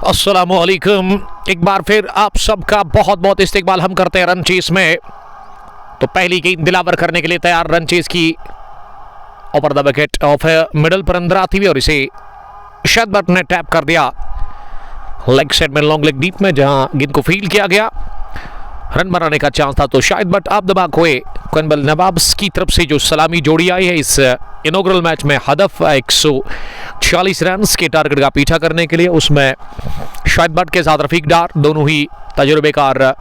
अस्सलामुअलैकुम। एक बार फिर आप सबका बहुत बहुत इस्तकबाल हम करते हैं रन चेस में। तो पहली गेंद दिलावर करने के लिए तैयार रन चेस की over the wicket of middle पर अंदर आती हुई और इसे शाहिद भट्ट ने टैप कर दिया लेग साइड में, लॉन्ग लेग डीप में, जहां गेंद को फील्ड किया गया। रन बनाने का चांस था तो शाहिद भट्ट आप दबाक हुए। कुनबल नवाब्स की तरफ से जो सलामी जोड़ी आई है इस इनॉग्रल मैच में, हदफ 140 रन के टारगेट का पीछा करने के लिए, उसमें शाहिद भट्ट के साथ रफीक डार, दोनों ही तजुर्बेकार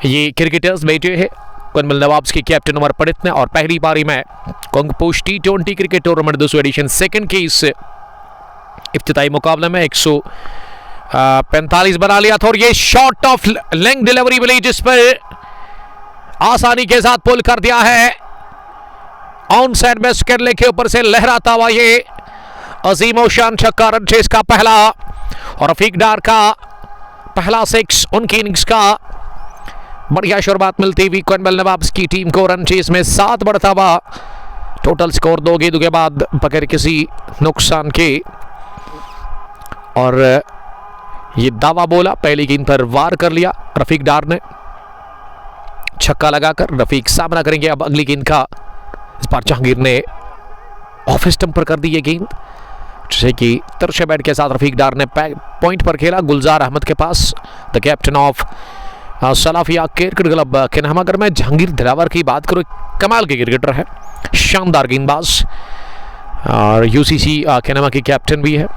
ये क्रिकेटर्स बैठे हैं कुनबल नवाब्स के कैप्टन उमर पंडित ने। और पहली पारी में Kangpush T20 cricket tournament 200 edition second के इस इफ्तिताई मुकाबले में 145 बना लिया था। और ये शॉट ऑफ लेंथ डिलीवरी मिली जिस पर आसानी के साथ पुल कर दिया है ऑन साइड में, स्केट लेके ऊपर से लहराता हुआ ये अजीम और शान छक्का रन चेस का पहला और रफीक डार का पहला सिक्स उनकी इनिंग्स का। बढ़िया शुरुआत मिलती हुई कुनबल नवाब्स की टीम को रन चेस में 7 बढ़ता हुआ टोटल स्कोर 2 गेंदों के बाद बगैर किसी नुकसान के। और ये दावा बोला, पहली गेंद पर वार कर लिया रफीक डार ने छक्का लगाकर। रफीक सामना करेंगे अब अगली गेंद का। इस बार जहांगीर ने ऑफ स्टंप पर कर दी ये गेंद, जैसे कि तिरछे बैट के साथ रफीक डार ने पॉइंट पर खेला गुलजार अहमद के पास, the captain of Salafia cricket club Kinhama. अगर मैं जहांगीर दिलावर की बात करूँ, कमाल के क्रिकेटर है, शानदार गेंदबाज और यूसीसी किन्हमा की कैप्टन भी है,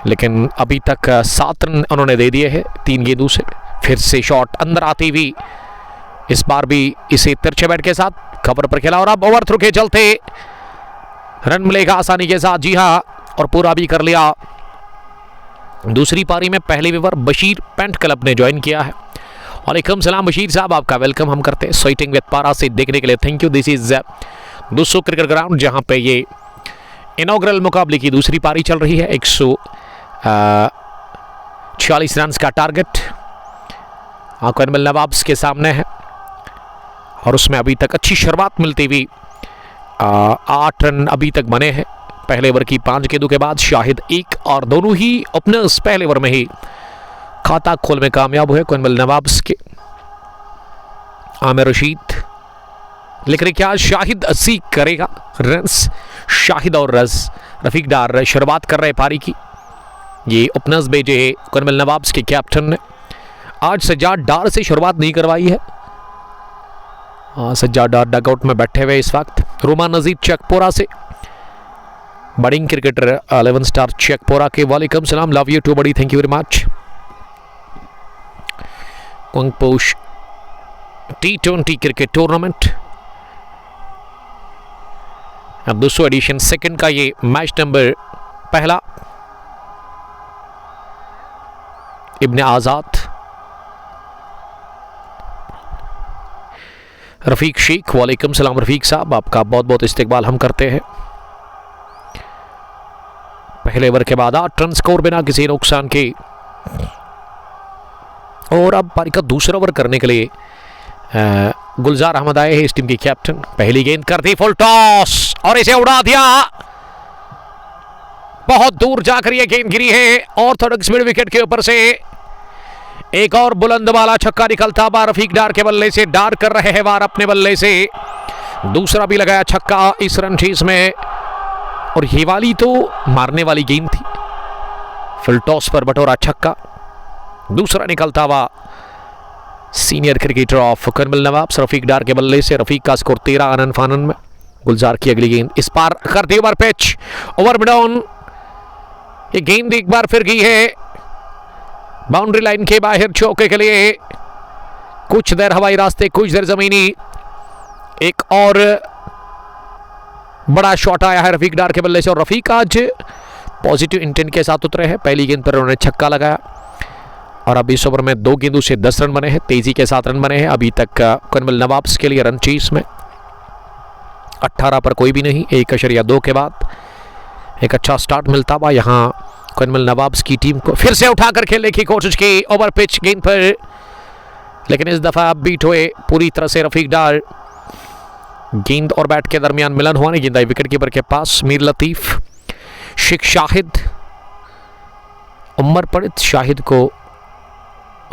लेकिन अभी तक 7 रन उन्होंने दे दिए हैं 3 गेंदों से। फिर से शॉट अंदर आती हुई, इस बार भी इसे तिरछे बैट के साथ कवर पर खेला और अब ओवर थ्रू के चलते रन मिलेगा आसानी के साथ। जी हां, और पूरा भी कर लिया। दूसरी पारी में पहले ओवर बशीर पेंट क्लब ने ज्वाइन किया है। वालेकुम सलाम बशीर साहब, आपका वेलकम हम करते हैं स्वेटिंग विद पारा से देखने के लिए, thank you. This is 200 cricket ground, जहां पे ये इनॉग्रल मुकाबले की दूसरी पारी चल रही है। 146 रन का टारगेट कुनबल नवाब्स के सामने है और उसमें अभी तक अच्छी शुरुआत मिलती हुई 8 रन अभी तक बने हैं पहले ओवर की 5 गेंदों के बाद। शाहिद 1 और दोनों ही ओपनर्स पहले ओवर में ही खाता खोल में कामयाब हुए कुनबल नवाब्स के। आमिर रशीद लिख रहे क्या शाहिद 80 करेगा रन्स। शाहिद और रफीक डार शुरुआत कर रहे पारी की। ये ओपनर्स भेजे कुनबल नवाब्स के कैप्टन ने। आज सज्जाद डार से शुरुआत नहीं करवाई है। सज्जाद डार डगआउट में बैठे हुए इस वक्त। रोमा नजीर चेकपोरा से, बडिंग क्रिकेटर 11 स्टार चेकपोरा के। वालेकुम सलाम, लव यू टू बड़ी, thank you very much. Kongposh T20 cricket tournament अब 200 एडिशन सेकंड का ये मैच नंबर पहला। इब्ने आजाद, रफीक शेख, वालेकुम सलाम रफीक साहब, आपका बहुत बहुत इस्तकबाल हम करते हैं। पहले ओवर के बाद 8 रन स्कोर बिना किसी नुकसान के। और अब पारी का दूसरा ओवर करने के लिए गुलजार अहमद आए हैं इस टीम के कैप्टन। पहली गेंद कर दी फुल टॉस और इसे उड़ा दिया, बहुत दूर जाकर यह गेंद गिरी है ऑर्थोडॉक्स मिड विकेट के ऊपर से। एक और बुलंद वाला छक्का निकलता हुआ रफीक डार के बल्ले से। डार कर रहे हैं वार अपने बल्ले से, दूसरा भी लगाया छक्का इस रन चेस में। और ये वाली तो मारने वाली गेंद थी, फुल टॉस पर बटोरा छक्का, दूसरा निकलता हुआ senior cricketer of Kunbal Nawabs Rafiq Dar के बल्ले से। रफीक का स्कोर 13 आनन फानन में। गुलजार की अगली गेंद इस पार कर दी ओवर पिच, ओवर मिडाउन। ये गेंद एक बार फिर गई है बाउंड्री लाइन के बाहर चौके के लिए। कुछ देर हवाई रास्ते, कुछ देर जमीनी। एक और बड़ा शॉट आया है रफीक डार के बल्ले से और रफीक आज पॉजिटिव इंटेंट के साथ उतरे हैं। पहली गेंद पर उन्होंने छक्का लगाया और अब इस ओवर में 2 गेंदों से 10 रन बने हैं, तेजी के साथ रन बने हैं अभी तक कुनबल नवाब्स के लिए रन चेस में। 18 पर कोई भी नहीं, 1.2 के बाद एक अच्छा स्टार्ट मिलता हुआ यहाँ कुनबल नवाब्स की टीम को। फिर से उठाकर खेलने की कोशिश की ओवर पिच गेंद पर, लेकिन इस दफा बीट हुए पूरी तरह से रफीक डार। गेंद और बैट के दरमियान मिलन हुआ नहीं, गेंद आई विकेट कीपर के पास। मीर लतीफ, शेख शाहिद उमर पड़ित शाहिद को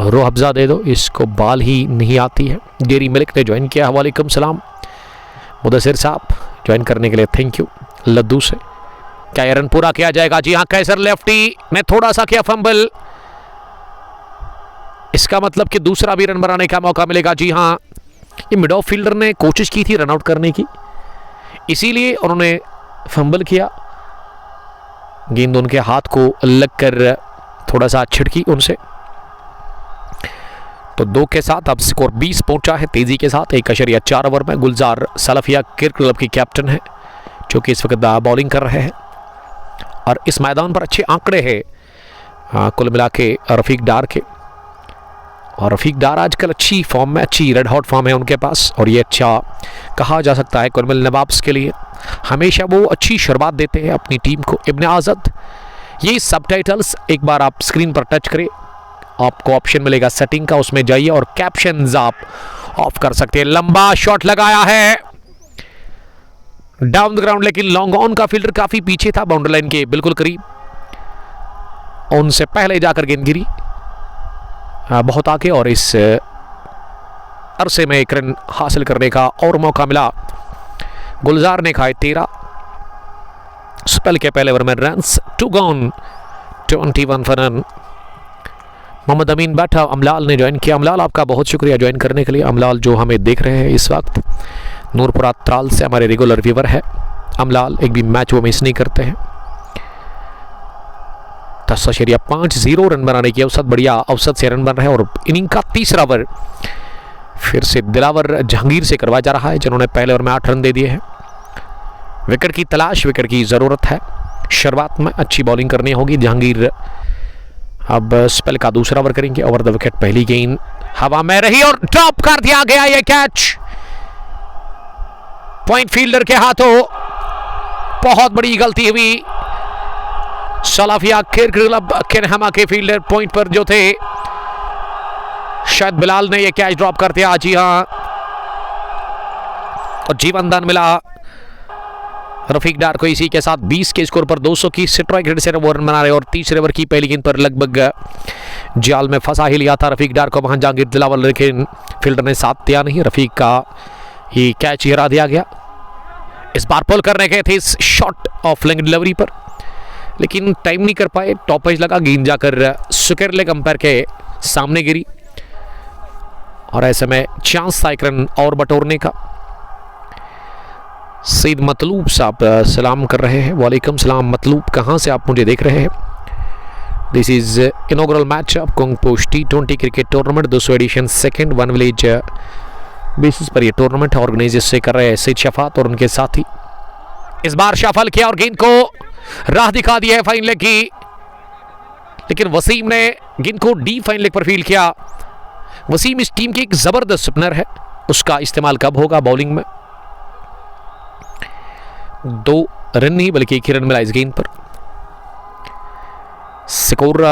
रो हफ्जा दे दो, इसको बाल ही नहीं आती है। डेरी मिल्क ने ज्वाइन किया, वालेकुम सलाम। मुदस्सिर साहब ज्वाइन करने के लिए थैंक यू। लद्दू से क्या ये रन पूरा किया जाएगा? जी हाँ, कैसर लेफ्टी ने थोड़ा सा किया फंबल, इसका मतलब कि दूसरा भी रन बनाने का मौका मिलेगा। जी हाँ, ये मिड ऑफ फील्डर ने कोशिश की थी रन आउट करने की, इसीलिए उन्होंने फंबल किया। गेंद उनके हाथ को लगकर थोड़ा सा छिड़की उनसे। तो 2 के साथ अब स्कोर 20 पहुंचा है तेजी के साथ। 1.4 ओवर में गुलजार सलाफिया क्रिकेट क्लब की कैप्टन है, जो कि इस वक्त बॉलिंग कर रहे हैं और इस मैदान पर अच्छे आंकड़े हैं कुल मिला के रफीक डार के। और रफीक डार आजकल अच्छी फॉर्म में, अच्छी रेड हॉट फॉर्म है उनके पास, और ये अच्छा कहा जा सकता है कुर्मिल नवाब्स के लिए। हमेशा वो अच्छी शुरुआत देते हैं अपनी टीम को। इब्ने आज़द, ये सबटाइटल्स एक बार आप स्क्रीन पर टच करें, आपको ऑप्शन मिलेगा सेटिंग का, उसमें जाइए और कैप्शंस आप ऑफ कर सकते हैं। लंबा शॉट लगाया है डाउन द ग्राउंड, लेकिन लॉन्ग ऑन का फील्डर काफी पीछे था, बाउंड्री लाइन के बिल्कुल करीब, उनसे पहले जाकर गेंद गिरी बहुत आगे, और इस अरसे में एक रन हासिल करने का और मौका मिला। गुलजार ने खाए 13 स्पेल के पहले ओवर में runs, 2 gone, 21 four run. Mohammad Amin बैठा, अमलाल ने ज्वाइन किया। अमलाल आपका बहुत शुक्रिया ज्वाइन करने के लिए। अमलाल जो हमें देख रहे हैं इस वक्त नूरपुरा त्राल से, हमारे रेगुलर व्यूवर है अमलाल, एक भी मैच वो मिस नहीं करते हैं। 10.50 रन बनाने की औसत, बढ़िया औसत से रन बन रहे हैं। और इनिंग का तीसरा ओवर फिर से दिलावर जहांगीर से करवाया जा रहा है, जिन्होंने पहले ओवर में 8 रन दे दिए हैं। विकेट की तलाश, विकेट की ज़रूरत है। शुरुआत में अच्छी बॉलिंग करनी होगी। जहांगीर अब स्पेल का दूसरा ओवर करेंगे। ओवर द विकेट पहली गेंद हवा में रही और ड्रॉप कर दिया गया ये कैच पॉइंट फील्डर के हाथों। बहुत बड़ी गलती हुई। सलाफिया क्रिकेट क्लब केनहमा के फील्डर पॉइंट पर जो थे, शायद बिलाल ने ये कैच ड्रॉप कर दिया। जी हां, और जीवन दान मिला रफीक डार को। इसी के साथ 20 के स्कोर पर 200 की स्ट्राइक रेट से रन बना रहे, और तीसरे ओवर की पहली गेंद पर लगभग जाल में फंसा ही लिया था रफीक डार को वहां जहांगीर दिलावर, लेकिन फील्डर ने साथ दिया नहीं। रफीक का ही कैच हरा दिया गया। इस बार पुल करने गए थे इस शॉट ऑफ लेग डिलीवरी पर, लेकिन टाइम नहीं कर पाए। टॉप एज लगा, गेंद जाकर सुकेर लेग अंपायर के सामने गिरी, और ऐसे में चांस था एक रन और बटोरने का। सईद मतलूब साहब सलाम कर रहे हैं। वालेकुम सलाम मतलूब, कहाँ से आप मुझे देख रहे हैं? This is inaugural match of Kongposh T20 cricket tournament 200 edition, second one village basis पर यह टूर्नामेंट ऑर्गेनाइज कर रहे हैं सईद शफात और उनके साथी। इस बार शफल किया और गेंद को राह दिखा दी है फाइन लेग की, लेकिन वसीम ने गेंद को डी फाइन लेग पर फील्ड किया। वसीम इस टीम की एक जबरदस्त स्पिनर है, उसका इस्तेमाल कब होगा बॉलिंग में? 2 रन नहीं बल्कि 1 रन मिला इस गेंद पर। स्कोर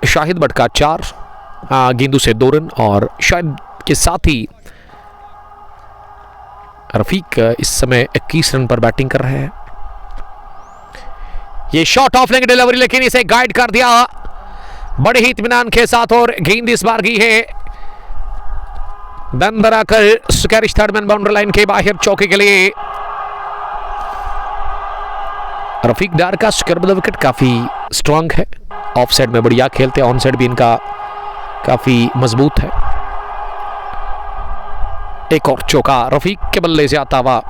शाहिद भट्ट का 4 गेंदों से 2 रन, और शाहिद के साथ ही रफीक इस समय 21 रन पर बैटिंग कर रहे हैं। ये शॉट ऑफ लेग डिलीवरी, लेकिन इसे गाइड कर दिया बड़े ही इत्मीनान के साथ, और गेंद इस बार की है दन दराकर सुकैरिश थर्ड मैन बाउंड्री लाइन के बाहर चौके के लिए। रफीक डार का स्क्वायर विकेट काफी स्ट्रांग है, ऑफ साइड में बढ़िया खेलते हैं, ऑन साइड भी इनका काफी मजबूत है। एक और चौका रफीक के बल्ले से आता हुआ।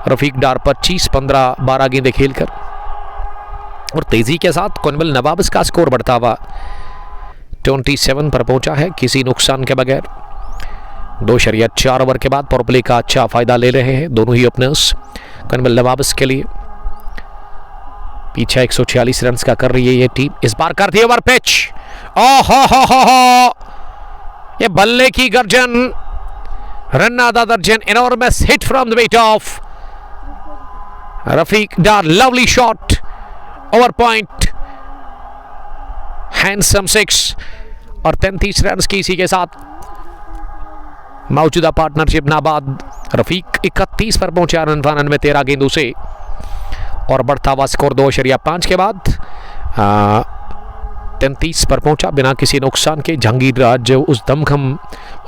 रफीक डार 25, 15, 12 गेंदें खेलकर, और तेजी के साथ कुर्मिल नवाब्स का स्कोर बढ़ता हुआ 27 पर पहुंचा है किसी नुकसान के बगैर। 2.4 ओवर के बाद पावर प्ले का अच्छा फायदा ले रहे हैं दोनों ही ओपनर्स कुर्मिल नवाब्स के लिए। पीछे 146 रन का कर रही है ये टीम। इस बार कर दी ओवर पिच, ये बल्ले की गर्जन, रन आधा दर्जन, enormous hit from the weight of Rafiq Dar, lovely shot over point, handsome 6 और 33 रन की। इसी के साथ मौजूदा पार्टनरशिप नाबाद रफीक 31 पर पहुंचा रन 13 गेंदों से, और बढ़ता हुआ स्कोर 2.5 के बाद 33 पर पहुंचा बिना किसी नुकसान के। जहांगीर आज उस दमखम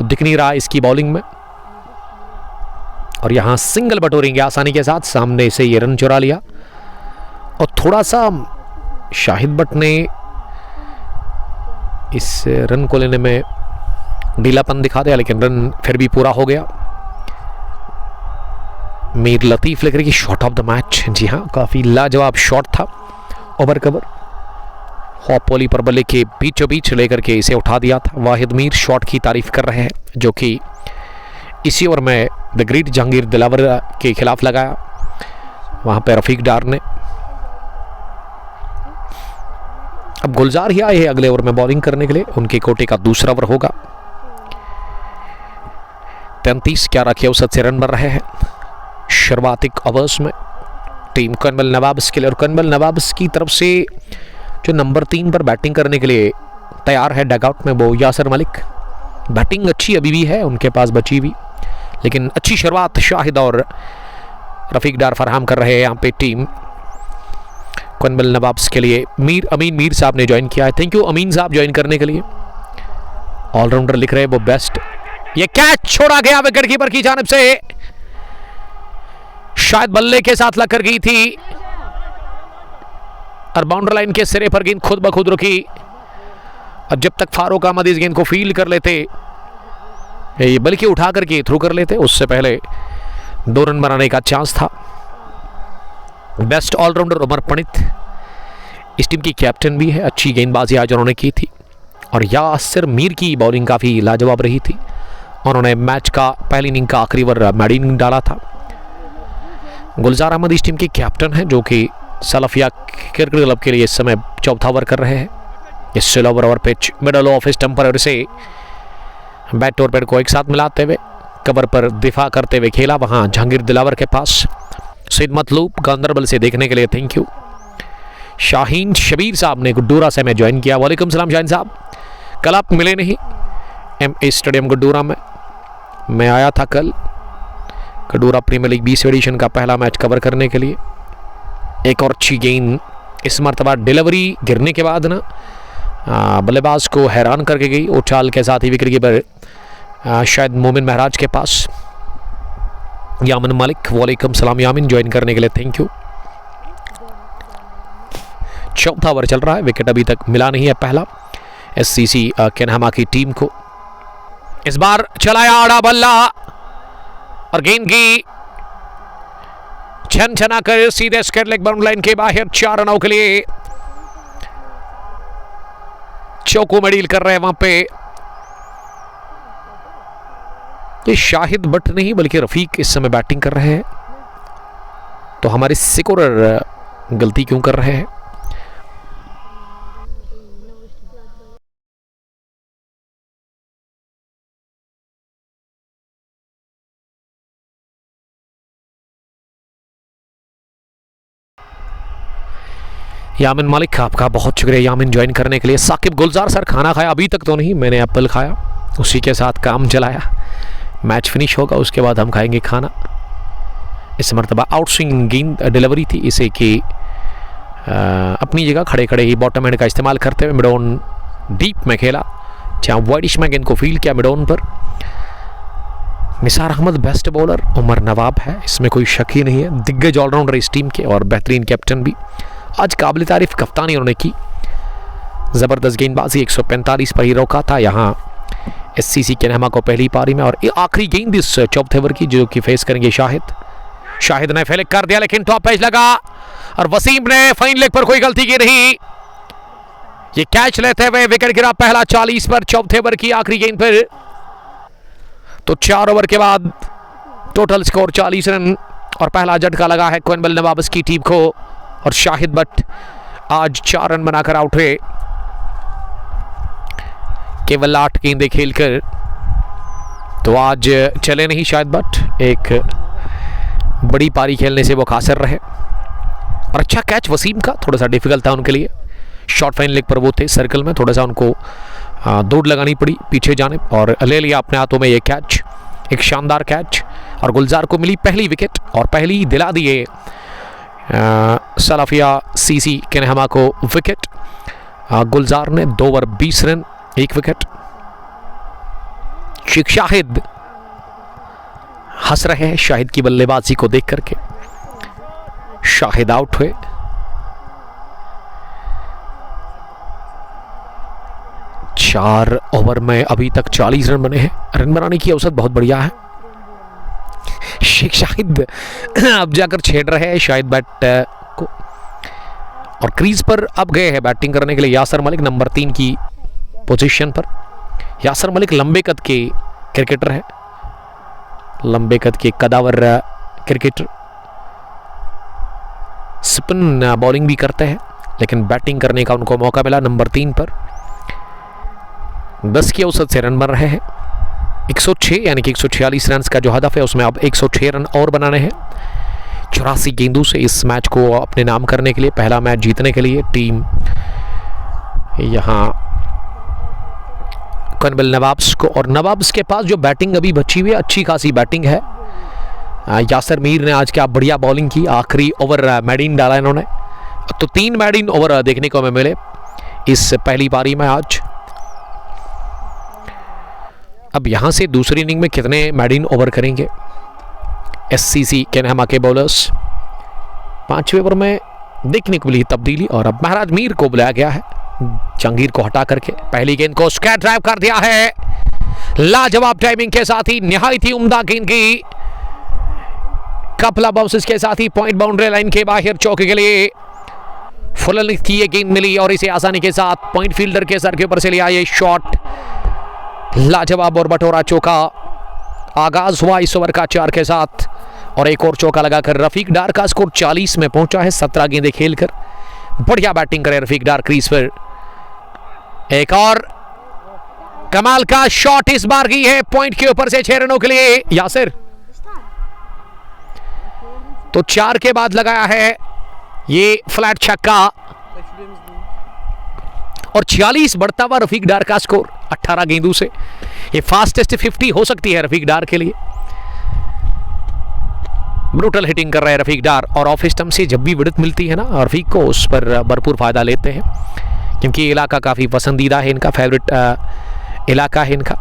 दिख नहीं रहा इसकी बॉलिंग में, और यहां सिंगल बटोरेंगे आसानी के साथ। सामने से ये रन चुरा लिया, और थोड़ा सा शाहिद बट ने इस रन को लेने में ढीलापन दिखा दिया, लेकिन रन फिर भी पूरा हो गया। मीर लतीफ लेकर की शॉट ऑफ द मैच। जी हाँ, काफी लाजवाब शॉट था, ओवर कवर हॉप वॉली पर बल्ले के बीचों बीच लेकर के इसे उठा दिया था। वाहिद मीर शॉट की तारीफ कर रहे हैं, जो कि इसी ओवर में द ग्रेट जहांगीर दिलावर के खिलाफ लगाया। वहां पे रफीक डार ने। अब गुलजार ही आए हैं अगले ओवर में बॉलिंग करने के लिए, उनके कोटे का दूसरा ओवर होगा। 33-11 औसत से रन बन रहे हैं शुरुआती ओवर्स में टीम कर्नल नवाब्स के लिए। और कर्नल नवाब्स की तरफ से जो नंबर 3 पर बैटिंग करने के लिए तैयार है डगआउट में, वो यासिर मलिक। बैटिंग अच्छी अभी भी है उनके पास बची हुई, लेकिन अच्छी शुरुआत शाहिद और रफीक डार फराहम कर रहे हैं यहाँ पे टीम कर्नल नवाब्स के लिए। अमीन मीर साहब ने ज्वाइन किया है, थैंक यू अमीन साहब ज्वाइन करने के लिए। ऑलराउंडर लिख रहे हैं वो बेस्ट। ये कैच छोड़ा गया विकेट कीपर की जानिब से, शायद बल्ले के साथ लग कर गई थी और बाउंड्री लाइन के सिरे पर गेंद खुद ब खुद रुकी। और जब तक फारूक अहमद इस गेंद को फील्ड कर लेते, ये बल्कि उठा करके थ्रू कर लेते, उससे पहले 2 रन बनाने का चांस था। बेस्ट ऑलराउंडर उमर पंडित इस टीम की कैप्टन भी है, अच्छी गेंदबाजी आज उन्होंने की थी। और यासिर मीर की बॉलिंग काफ़ी लाजवाब रही थी, उन्होंने मैच का पहली इनिंग का आखिरी ओवर मैड इनिंग डाला था। गुलजार अहमद इस टीम के कैप्टन हैं, जो कि सलाफिया क्रिकेट क्लब के लिए इस समय चौथा ओवर कर रहे हैं। इस slow over pitch middle of stumper से बैट और पैड को एक साथ मिलाते हुए कवर पर दिफा करते हुए खेला, वहां जहांगीर दिलावर के पास। सईद मतलूब गांधरबल से देखने के लिए थैंक यू। शाहीन शबीर साहब ने गुड्डूरा से मैं ज्वाइन किया, वालेकुम सलाम शाहीन साहब। कल आप मिले नहीं MA स्टेडियम गुड्डूरा में, मैं आया था कल गुड्डूरा प्रीमियर लीग 20 एडिशन का पहला मैच कवर करने के लिए। एक और अच्छी गेंद इस मरतबा डिलीवरी गिरने के बाद ना बल्लेबाज को हैरान करके गई, उछाल के साथ ही विकेट कीपर शायद मोमिन महराज के पास। यामिन मलिक, वालेकुम सलाम यामिन, ज्वाइन करने के लिए थैंक यू। चौथा ओवर चल रहा है, विकेट अभी तक मिला नहीं है पहला SCC केनहमा की टीम को। इस बार चलाया आड़ा बल्ला और गेंद की छन छना कर सीधे स्क्वायर लेग बाउंड्री लाइन के बाहर 4 रनों के लिए चौको में डील कर रहे हैं वहां पे। ये शाहिद बट नहीं बल्कि रफीक इस समय बैटिंग कर रहे हैं, तो हमारे स्कोरर गलती क्यों कर रहे हैं? यामिन मालिक, आपका बहुत शुक्रिया यामिन ज्वाइन करने के लिए। साकिब गुलजार सर, खाना खाया? अभी तक तो नहीं, मैंने एप्पल खाया, उसी के साथ काम चलाया। मैच फिनिश होगा उसके बाद हम खाएंगे खाना। इस मरतबा आउटस्विंग गेंद डिलीवरी थी, इसे कि अपनी जगह खड़े खड़े ही बॉटम हैंड का इस्तेमाल करते हुए मिडॉन डीप में खेला, जहाँ वाइडिश में गेंद को फील्ड किया मिडॉन पर। निसार अहमद बेस्ट बॉलर, उमर नवाब है, इसमें कोई शक ही नहीं है। दिग्गज ऑलराउंडर इस टीम के और बेहतरीन कैप्टन भी। आज काबिल तारीफ कप्तानी उन्होंने की, ज़बरदस्त गेंदबाजी 145 पर ही रोका था यहाँ SCC केनहमा को पहली पारी में। और आखिरी गेंद इस चौथे ओवर की जो कि फेस करेंगे शाहिद ने फेलिक कर दिया, लेकिन टॉप पेज लगा और वसीम ने फाइन लेग पर कोई गलती की नहीं। ये कैच लेते हुए विकेट गिरा पहला 40 पर चौथे ओवर की आखिरी गेंद पर। तो 4 ओवर के बाद टोटल स्कोर 40 रन और पहला झटका लगा है कर्नल नवाब्स की टीम को। और शाहिद बट आज 4 रन बनाकर आउट हुए, केवल 8 गेंदें खेलकर। तो आज चले नहीं शाहिद बट, एक बड़ी पारी खेलने से वो कासर रहे। और अच्छा कैच वसीम का, थोड़ा सा डिफिकल्ट था उनके लिए, शॉर्ट फाइन लेग पर वो थे, सर्कल में थोड़ा सा उनको दौड़ लगानी पड़ी पीछे जाने, और ले लिया अपने हाथों में ये कैच। एक शानदार कैच, और गुलजार को मिली पहली विकेट और पहली दिला दिए सलाफिया CC केनहमा को विकेट। गुलजार ने 2 over 20 run 1 wicket. Sheikh Shahid हंस रहे हैं शाहिद की बल्लेबाजी को देख करके। शाहिद आउट हुए। चार ओवर में अभी तक 40 रन बने हैं। रन बनाने की औसत बहुत बढ़िया है। शेख शाहिद अब जाकर छेड़ रहे हैं शाहिद बैट को, और क्रीज पर अब गए हैं बैटिंग करने के लिए यासर मलिक नंबर 3 की पोजीशन पर। यासर मलिक लंबे कद के क्रिकेटर है, लंबे कद के कदावर क्रिकेटर। स्पिन बॉलिंग भी करते हैं, लेकिन बैटिंग करने का उनको मौका मिला नंबर 3 पर। 10 की औसत से रन बन रहे हैं। 106 यानी कि 146 रन का जो हदफ है उसमें अब 106 रन और बनाने हैं। 84 गेंदों से इस मैच को अपने नाम करने के लिए, पहला मैच जीतने के लिए टीम यहां कॉर्नवेल नवाब्स को, और नवाब्स के पास जो बैटिंग अभी बची हुई है अच्छी खासी बैटिंग है। यासर मीर ने आज क्या बढ़िया बॉलिंग की। आखिरी ओवर मैडिन डाला इन्होंने, तो 3 मैडिन ओवर देखने को हमें मिले इस पहली पारी में आज। अब यहां से दूसरी इनिंग में कितने मैडिन ओवर करेंगे एससीसी केन्हामा के बॉलर्स। 5वें ओवर में देखने को मिली तब्दीली, और अब महाराज मीर को बुलाया गया है जहांगीर को हटा करके। पहली गेंद को स्क्वायर ड्राइव कर दिया है लाजवाब टाइमिंग के साथ ही, निहायत ही उम्दा गेंद की। कपल ऑफ बाउंसेस के साथ ही पॉइंट बाउंड्री लाइन के बाहर चौके के लिए फुल की ये गेंद मिली, और इसे आसानी के साथ पॉइंट फील्डर के सर के ऊपर से लिया ये शॉट। लाजवाब और बटोरा चौका। आगाज हुआ इस ओवर का 4 के साथ, और एक और चौका लगाकर रफीक डार का स्कोर 40 में पहुंचा है 17 गेंदें खेलकर। बढ़िया बैटिंग करे रफीक डार क्रीज पर। एक और कमाल का शॉट इस बार की है पॉइंट के ऊपर से 6 रनों के लिए यासिर। तो 4 के बाद लगाया है ये फ्लैट छक्का, और 46 बढ़ता हुआ रफीक डार का स्कोर 18 गेंदों से। ये फास्टेस्ट 50 हो सकती है रफीक डार के लिए। ब्रूटल हिटिंग कर रहे हैं रफीक डार, और ऑफ स्टंप से जब भी विडत मिलती है ना रफीक को, उस पर भरपूर फायदा लेते हैं, क्योंकि ये इलाका काफी पसंदीदा है इनका, फेवरेट इलाका है इनका।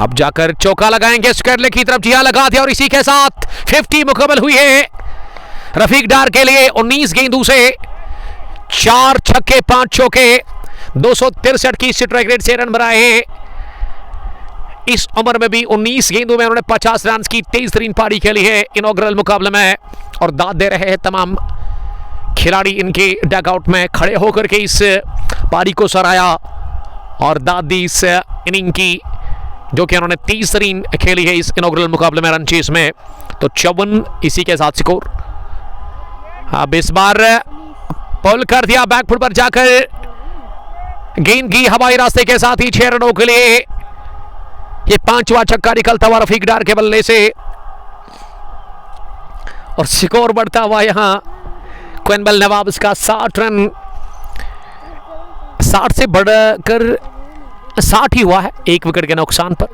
अब जाकर चौका लगाएंगे स्क्वायर की तरफ, जिया लगा दिया, और इसी के साथ 50 मुकम्मल हुई है रफीक डार के लिए। 19 गेंदों से 4 छक्के 5 चौके, 263 की स्ट्राइक रेट से रन बनाए। इस उम्र में भी 19 गेंदों में उन्होंने 50 रन की 23 पारी खेली है इनॉग्रल मुकाबले में, और दाद दे रहे हैं तमाम खिलाड़ी इनके डगआउट में खड़े होकर के इस पारी को सराहा, और दाद दी इस इनिंग की जो कि उन्होंने 30 रन खेली है इस इनॉग्रल मुकाबले में रन चेस में। तो 54 इसी के साथ स्कोर। अब इस बार पुल कर दिया बैकफुट पर जाकर, गेंद की हवाई रास्ते के साथ ही 6 रनों के लिए ये 5वां छक्का निकलता हुआ रफीक डार के बल्ले से, और स्कोर बढ़ता हुआ यहां कॉर्नवेल नवाब्स का 60 रन, 60 से बढ़कर 60 ही हुआ है 1 विकेट के नुकसान पर।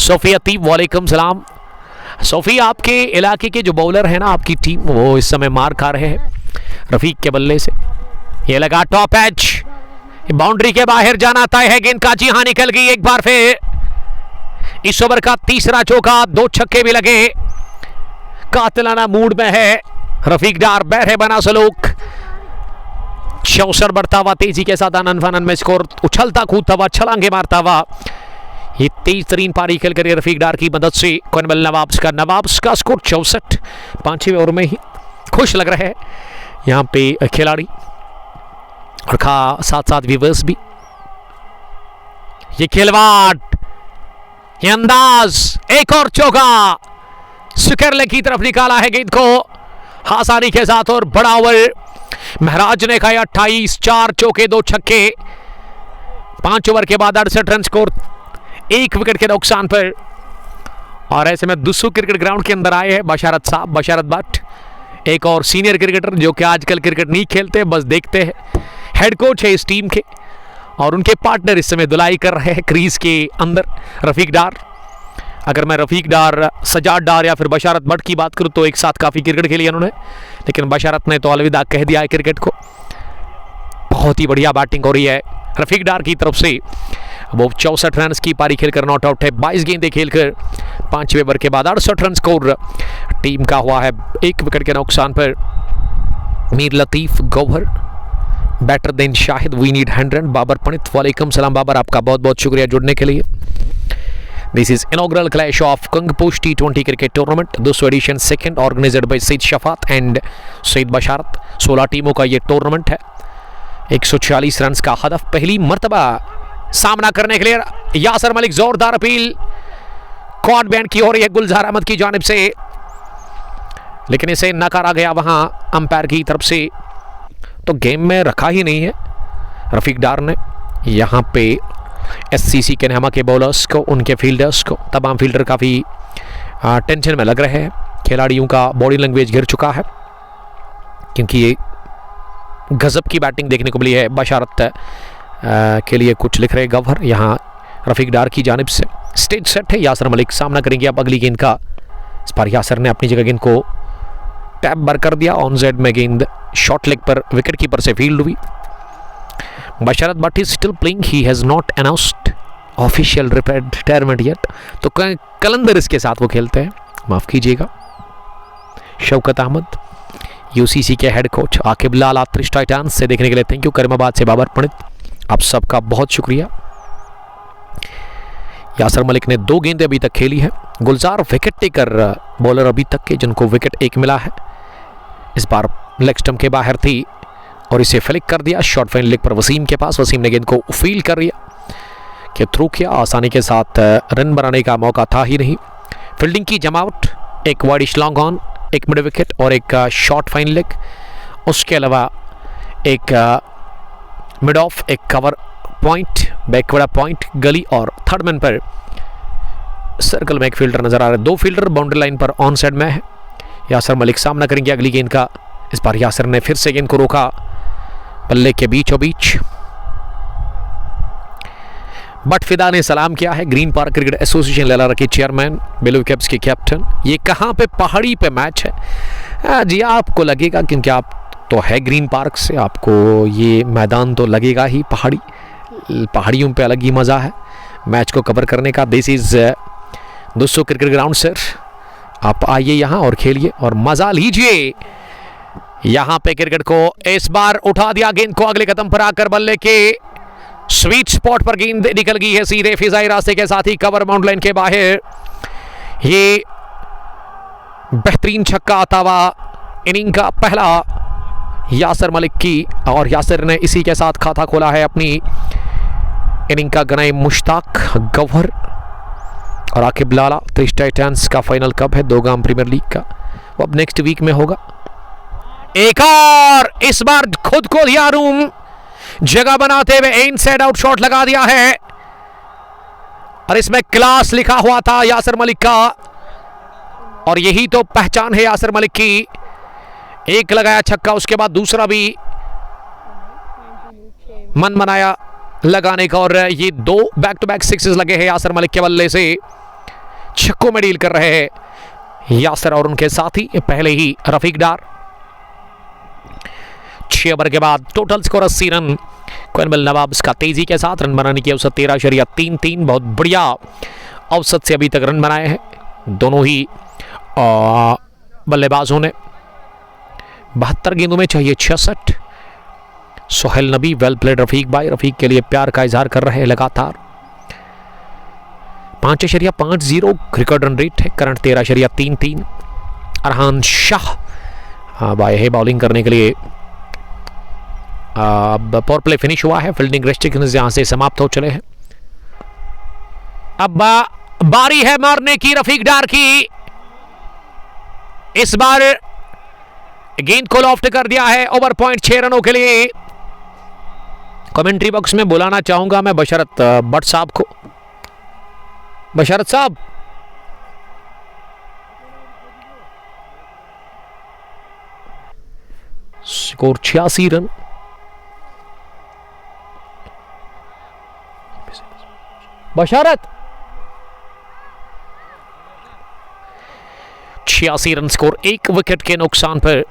सोफी अतीब वालेकुम सलाम। सोफी, आपके इलाके के जो बॉलर है ना आपकी टीम, वो इस समय मार खा रहे हैं रफीक के बल्ले से। ये लगा टॉप एज, बाउंड्री के बाहर जाना तय है, गेंद का जी हां निकल गई एक बार फिर। इस ओवर का 3रा चौका, 2 छक्के भी लगे। कातिलाना मूड में है रफीक डार, बहरे बना सलूक। 64 बढ़ता हुआ तेजी के साथ आनंद फानन में स्कोर, उछलता कूदता हुआ छलांगे मारता हुआ ये 23 पारी खेल कर रफीक डार की मदद से कॉर्नवेल नवाब्स का स्कोर 64। 5वें ओवर में ही खुश लग रहे हैं यहाँ पे खिलाड़ी, और साथ साथ व्यूअर्स भी। ये खिलवाड़, ये अंदाज, एक और चौका स्क्वायर की तरफ निकाला है गेंद को आसानी के साथ, और बड़ा ओवर महराज ने खाया 28, 4 चौके 2 छक्के। 5 ओवर के बाद 68 रन स्कोर 1 विकेट के नुकसान पर। और ऐसे में दुस्सू क्रिकेट ग्राउंड के अंदर आए हैं बशारत साहब, बशारत भट्ट, एक और सीनियर क्रिकेटर जो कि आजकल क्रिकेट नहीं खेलते, बस देखते हैं। हेड कोच है इस टीम के, और उनके पार्टनर इस समय धुलाई कर रहे हैं क्रीज के अंदर रफीक डार। अगर मैं रफीक डार, सजाद डार या फिर बशारत भट्ट की बात करूं तो एक साथ काफ़ी क्रिकेट खेली उन्होंने, लेकिन बशारत ने तो अलविदा कह दिया है क्रिकेट को। बहुत ही बढ़िया बैटिंग हो रही है रफीक डार की तरफ से। वो 64 रन की पारी खेलकर नॉट आउट है। 22 गेंदें खेलकर 5वें ओवर के बाद 68 रन स्कोर टीम का हुआ है 1 विकेट के नुकसान पर। Mir Latif Gauhar better than Shahid, we need 100। Babar Pandit, वालेकुम सलाम बाबर, आपका बहुत बहुत शुक्रिया जुड़ने के लिए। This is inaugural clash of Kongposh T20 cricket tournament, दूसरा edition, second, organised by Syed Shafat and Syed Basharat. 16 टीमों का ये टूर्नामेंट है। 140 रन का हदफ। पहली मर्तबा सामना करने के लिए यासर मलिक, जोरदार अपील कॉर्ड बैंड की हो रही है गुलजार अहमद की जानिब से, लेकिन इसे नकारा गया वहां अंपायर की तरफ से। तो गेम में रखा ही नहीं है रफीक डार ने। यहां पे SCC के नेहमा के बॉलर्स को, उनके फील्डर्स को, तमाम फील्डर काफ़ी टेंशन में लग रहे हैं। खिलाड़ियों का बॉडी लैंग्वेज गिर चुका है क्योंकि ये गजब की बैटिंग देखने को मिली है। बशारत के लिए कुछ लिख रहे गौहर यहाँ रफीक डार की जानिब से। स्टेज सेट है, यासर मलिक सामना करेंगे अब अगली गेंद का। इस पर यासर ने अपनी जगह गेंद को टैप बर कर दिया। ऑन जेड में गेंद शॉर्ट लेग पर विकेट कीपर से फील्ड हुई। Basharat Butt is still playing, he has not announced official retirement yet. तो कलंदर इसके साथ वो खेलते हैं, माफ कीजिएगा। शौकत अहमद UCC के head coach, Aqib Lal Atish Titans से देखने के लिए थैंक यू। करीमाबाद से बाबर पंडित, आप सबका बहुत शुक्रिया। यासर मलिक ने 2 गेंदें अभी तक खेली है। गुलजार विकेट टेकर बॉलर अभी तक के, जिनको विकेट 1 मिला है। इस बार लेग स्टंप के बाहर थी और इसे फ्लिक कर दिया शॉर्ट फाइन लेग पर वसीम के पास। वसीम ने गेंद को फील कर लिया कि थ्रू किया, आसानी के साथ रन बनाने का मौका था ही नहीं। फील्डिंग की जमावट, एक वाइडिश लॉन्ग ऑन, एक मिड विकेट और एक शॉर्ट फाइन लेग। उसके अलावा एक मिड ऑफ, एक कवर पॉइंट, बैकवर्ड पॉइंट, गली और थर्ड मैन पर सर्कल में एक फील्डर नजर आ रहा है। 2 फील्डर बाउंड्री लाइन पर ऑन साइड में है। यासर मलिक सामना करेंगे अगली गेंद का। इस बार यासर ने फिर से गेंद को रोका पल्ले के बीचों बीच। बट फिदा ने सलाम किया है। ग्रीन पार्क क्रिकेट एसोसिएशन लैलारा के चेयरमैन, ब्लू कैप्स के कैप्टन। ये कहाँ पे? पहाड़ी पे मैच है जी। आपको लगेगा क्योंकि आप तो है ग्रीन पार्क से, आपको ये मैदान तो लगेगा ही पहाड़ियों पे अलग ही मज़ा है मैच को कवर करने का। दिस इज दोस्तों क्रिकेट ग्राउंड सर, आप आइए यहाँ और खेलिए और मज़ा लीजिए। यहाँ पे क्रिकेट को इस बार उठा दिया, गेंद को अगले कदम पर आकर बल्ले के स्वीट स्पॉट पर गेंद निकल गई है सीधे फिजाई रास्ते के साथ ही कवर बाउंड लाइन के बाहर। ये बेहतरीन छक्का आता हुआ इनिंग का पहला यासर मलिक की, और यासर ने इसी के साथ खाता खोला है अपनी इनिंग का। गनाई मुश्ताक गौहर और आकिब लाला टाइटंस का फाइनल कब है? 2 गाम प्रीमियर लीग का, वो अब नेक्स्ट वीक में होगा। एक और इस बार खुद को दिया रूम, जगह बनाते हुए इनसाइड आउट शॉट लगा दिया है और इसमें क्लास लिखा हुआ था यासर मलिक का, और यही तो पहचान है यासर मलिक की। एक लगाया छक्का, उसके बाद दूसरा भी मन बनाया लगाने का, और ये 2 बैक टू बैक सिक्सेस लगे हैं यासर मलिक के बल्ले से। छक्कों में डील कर रहे हैं यासर और उनके साथी, पहले ही रफीक डार। 6 ओवर के बाद टोटल स्कोर 80 रन। कोइनबल नवाब इसका तेजी के साथ रन बनाने की औसत 13.33, बहुत बढ़िया औसत से अभी तक रन बनाए हैं दोनों ही बल्लेबाजों ने। 72 गेंदों में चाहिए 66। सोहेल नबी, वेल प्लेड रफीक भाई, रफीक के लिए प्यार का इजहार कर रहे हैं लगातार। 5.50 क्रिकेट रन रेट है करंट 13.33। अरहान शाह भाई है बॉलिंग करने के लिए। अब पावर प्ले फिनिश हुआ है, फील्डिंग रेस्ट्रिक्शंस यहां से समाप्त हो चले हैं। अब बारी है मारने की रफीक डार की। इस बार गेंद को लॉफ्ट कर दिया है ओवर पॉइंट 6 रनों के लिए। कमेंट्री बॉक्स में बुलाना चाहूंगा मैं बशरत भट्ट साहब को। बशरत साहब, स्कोर 86 रन। बशारत 86 रन स्कोर, 1 विकेट के नुकसान पर।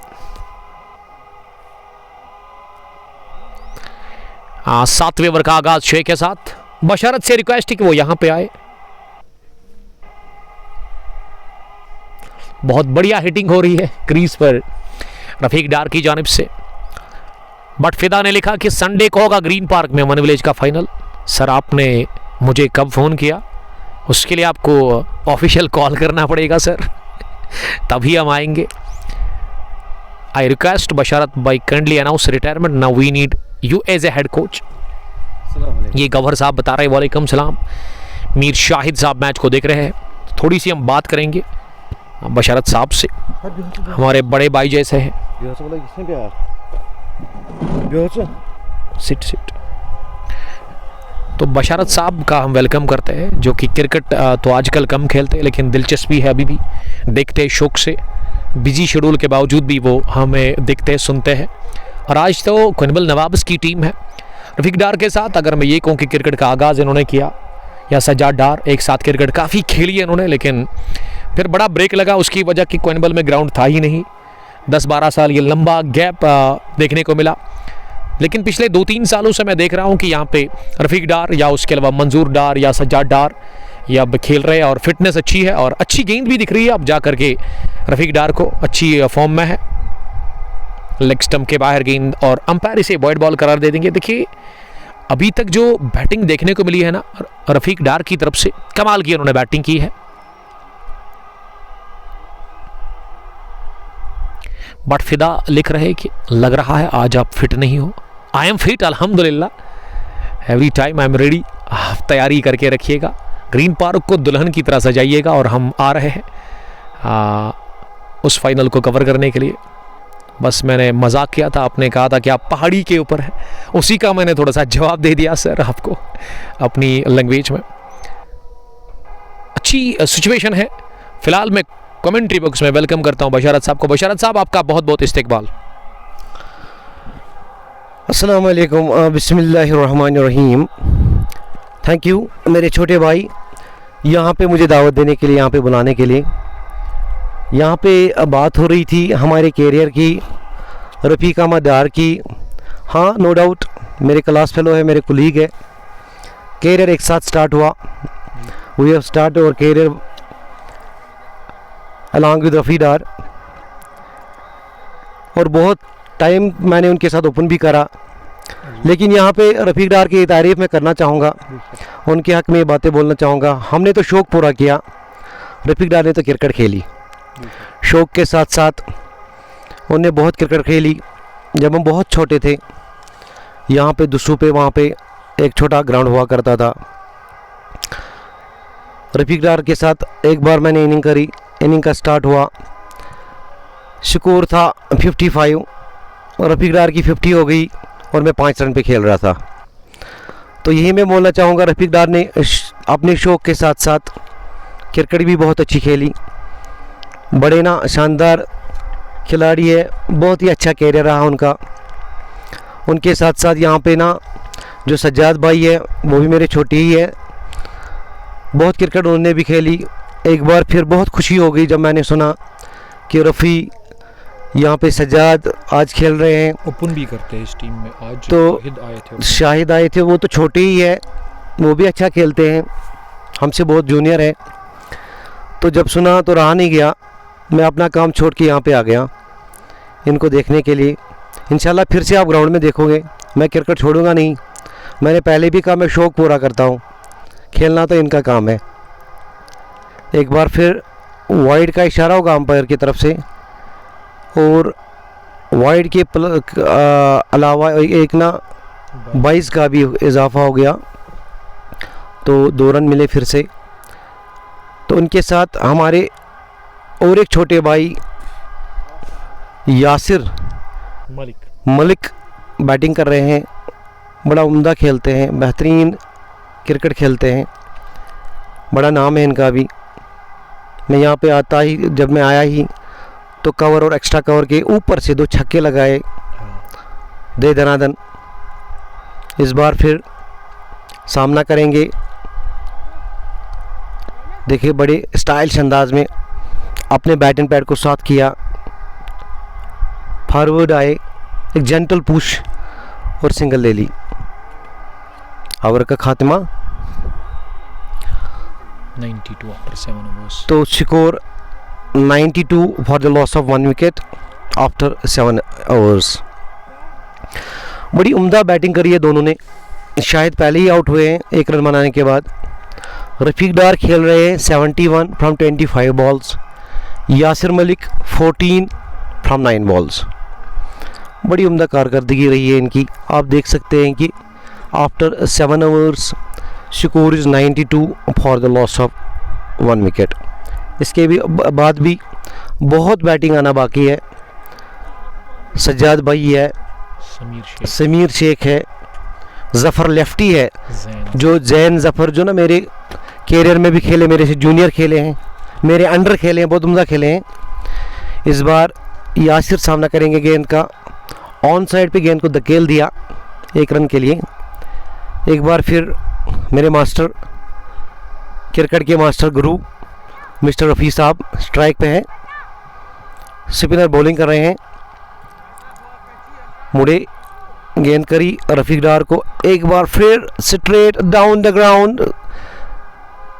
7वें ओवर का आगाज 6 के साथ। बशरत से रिक्वेस्ट है कि वो यहां पे आए। बहुत बढ़िया हिटिंग हो रही है क्रीज पर रफीक डार की जानिब से। बट फिदा ने लिखा कि संडे को होगा ग्रीन पार्क में वन विलेज का फाइनल। सर आपने मुझे कब फ़ोन किया? उसके लिए आपको ऑफिशियल कॉल करना पड़ेगा सर, तभी हम आएंगे। I request Basharat bhai kindly announce retirement, now we need you as a head coach. ये गवर साहब बता रहे हैं। वालेकुम सलाम। मीर शाहिद साहब मैच को देख रहे हैं। थोड़ी सी हम बात करेंगे बशरत साहब से, हमारे बड़े भाई जैसे हैं। सिट तो बशरत साहब का हम वेलकम करते हैं, जो कि क्रिकेट तो आजकल कम खेलते हैं लेकिन दिलचस्पी है अभी भी, देखते हैं शौक से। बिजी शेड्यूल के बावजूद भी वो हमें देखते सुनते हैं। और आज तो क्विंबल नवाब्स की टीम है रफीक डार के साथ। अगर मैं ये कहूँ कि क्रिकेट का आगाज़ इन्होंने किया, या सज्जाद डार, एक साथ क्रिकेट काफ़ी खेली है इन्होंने, लेकिन फिर बड़ा ब्रेक लगा। उसकी वजह कि क्विंबल में ग्राउंड था ही नहीं। 10-12 साल ये लंबा गैप देखने को मिला। लेकिन पिछले 2-3 सालों से मैं देख रहा हूँ कि यहाँ पे रफीक डार या उसके अलावा मंजूर डार या सज्जाद डार ये अब खेल रहे हैं और फिटनेस अच्छी है और अच्छी गेंद भी दिख रही है अब जा करके रफीक डार को, अच्छी फॉर्म में है। लेग स्टंप के बाहर गेंद और अंपायर इसे वॉइड बॉल करार दे देंगे। देखिए अभी तक जो बैटिंग देखने को मिली है ना रफीक डार की तरफ से, कमाल की उन्होंने बैटिंग की है। बट फिदा लिख रहे कि लग रहा है आज आप फिट नहीं हो। आई एम फिट अल्हम्दुलिल्लाह, every time I am ready. आप तैयारी करके रखिएगा, ग्रीन पार्क को दुल्हन की तरह सजाइएगा और हम आ रहे हैं उस फाइनल को कवर करने के लिए। बस मैंने मजाक किया था, आपने कहा था कि आप पहाड़ी के ऊपर हैं, उसी का मैंने थोड़ा सा जवाब दे दिया सर आपको अपनी लैंग्वेज में। अच्छी सिचुएशन है फिलहाल। मैं कमेंट्री बॉक्स में वेलकम करता हूं बशरत साहब को। बशरत साहब आपका बहुत बहुत इस्तेकबाल। अस्सलाम वालेकुम, बिस्मिल्लाहिर्रहमानिर्रहीम। थैंक यू मेरे छोटे भाई, यहाँ पे मुझे दावत देने के लिए, यहाँ पे बुलाने के लिए। यहाँ पे बात हो रही थी हमारे कैरियर की, रफ़ीक अहमद डार की। हाँ, नो डाउट मेरे क्लास फेलो है, मेरे कुलीग है। कैरियर एक साथ स्टार्ट हुआ, वी हैव स्टार्ट और कैरियर अलॉन्ग विद रफ़ी डार। और बहुत टाइम मैंने उनके साथ ओपन भी करा। लेकिन यहाँ पे रफ़ीक डार की तारीफ़ मैं करना चाहूँगा, उनके हक़ में ये बातें बोलना चाहूँगा। हमने तो शौक़ पूरा किया, रफ़ीक डार ने तो क्रिकेट खेली। शौक़ के साथ साथ उन्होंने बहुत क्रिकेट खेली। जब हम बहुत छोटे थे, यहाँ पे दुस्सू पे वहाँ पे एक छोटा ग्राउंड हुआ करता था। रफ़ीक डार के साथ एक बार मैंने इनिंग करी, इनिंग का स्टार्ट हुआ, स्कोर था 55 और रफ़ीक डार की 50 हो गई और मैं 5 रन पे खेल रहा था। तो यही मैं बोलना चाहूँगा, रफ़ीक डार ने अपने शौक़ के साथ साथ क्रिकेट भी बहुत अच्छी खेली। बड़े ना शानदार खिलाड़ी है, बहुत ही अच्छा कैरियर रहा उनका। उनके साथ साथ यहाँ पे ना जो सज्जाद भाई है वो भी मेरे छोटे ही है, बहुत क्रिकेट उन्होंने भी खेली। एक बार फिर बहुत खुशी हो गई जब मैंने सुना कि रफ़ी यहाँ पे सज्जाद आज खेल रहे हैं, ओपन भी करते हैं इस टीम में। आज तो शाहिद आए थे, वो तो छोटे ही है, वो भी अच्छा खेलते हैं, हमसे बहुत जूनियर है। तो जब सुना तो रहा नहीं गया, मैं अपना काम छोड़ के यहाँ पे आ गया इनको देखने के लिए। इंशाल्लाह फिर से आप ग्राउंड में देखोगे, मैं क्रिकेट छोड़ूंगा नहीं। मैंने पहले भी कहा मैं शौक़ पूरा करता हूँ, खेलना तो इनका काम है। एक बार फिर वाइड का इशारा होगा अंपायर की तरफ से और वाइड के अलावा एक ना 22 का भी इजाफा हो गया, तो 2 रन मिले फिर से। तो उनके साथ हमारे और एक छोटे भाई यासिर मलिक बैटिंग कर रहे हैं, बड़ा उम्दा खेलते हैं, बेहतरीन क्रिकेट खेलते हैं, बड़ा नाम है इनका भी। मैं यहाँ पे आता ही, जब मैं आया ही तो कवर और एक्स्ट्रा कवर के ऊपर से 2 छक्के लगाए दे दनादन। इस बार फिर सामना करेंगे, देखिए बड़े स्टाइलिश अंदाज में अपने बैट एंड पैड को साथ किया, फॉरवर्ड आए, एक जेंटल पुश और सिंगल ले ली। ओवर का खात्मा 92 after 7 overs. तो score 92 for the loss of 1 wicket after 7 overs. बड़ी उम्दा बैटिंग करी है दोनों ने, शायद पहले ही आउट हुए हैं 1 रन बनाने के बाद। रफीक डार खेल रहे हैं 71 from 25 balls, Yasir Malik 14 from 9 balls. बड़ी उम्दा कारकर्दगी रही है इनकी। आप देख सकते हैं कि after 7 overs score is 92 for the loss of 1 wicket. इसके भी बाद भी बहुत बैटिंग आना बाकी है। सज्जाद भाई है, समीर शेख है, ज़फ़र लेफ्टी है, जो जैन ज़फ़र जो ना मेरे कैरियर में भी खेले, मेरे से जूनियर खेले हैं, मेरे अंडर खेले हैं, बहुत उम्दा खेले हैं। इस बार यासिर सामना करेंगे गेंद का। ऑन साइड पे गेंद को धकेल दिया 1 रन के लिए। एक बार फिर मेरे मास्टर, क्रिकेट के मास्टर गुरु मिस्टर रफ़ी साहब स्ट्राइक पे हैं। स्पिनर बॉलिंग कर रहे हैं। मुड़े गेंद करी रफीक डार को, एक बार फिर स्ट्रेट डाउन द ग्राउंड,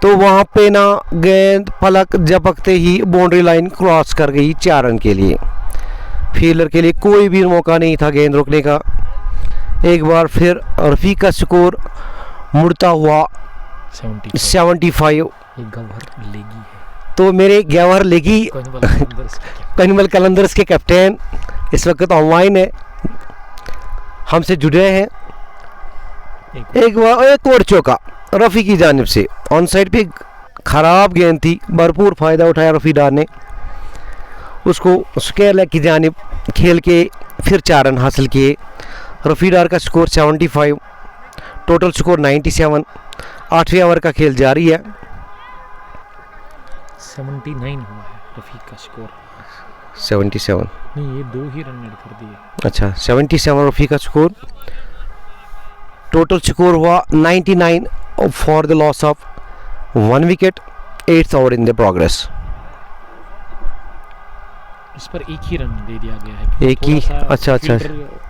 तो वहाँ पे ना गेंद पलक झपकते ही बाउंड्री लाइन क्रॉस कर गई 4 रन के लिए। फील्डर के लिए कोई भी मौका नहीं था गेंद रोकने का। एक बार फिर रफीक का स्कोर मुड़ता हुआ 75। तो मेरे गैवर लेगी कनिमल कलंदर्स के कैप्टन इस वक्त ऑनलाइन है, हमसे जुड़े हैं। एक और चौका रफ़ी की जानिब से। ऑन साइड पे ख़राब गेंद थी, भरपूर फ़ायदा उठाया रफ़ी डार ने, उसको स्क्वायर लेग की जानिब खेल के फिर 4 रन हासिल किए। रफ़ी डार का स्कोर 75, टोटल स्कोर 97। 8वें ओवर का खेल जारी है। 79 हुआ है रफ़ी का स्कोर। 77 नहीं, ये 2 ही रन ऐड कर दिए। अच्छा, 77 रफ़ी का स्कोर। टोटल स्कोर हुआ 99 for the loss of 1 wicket. 8th over in the progress. इस पर 1 ही रन दे दिया गया है। एक ही, अच्छा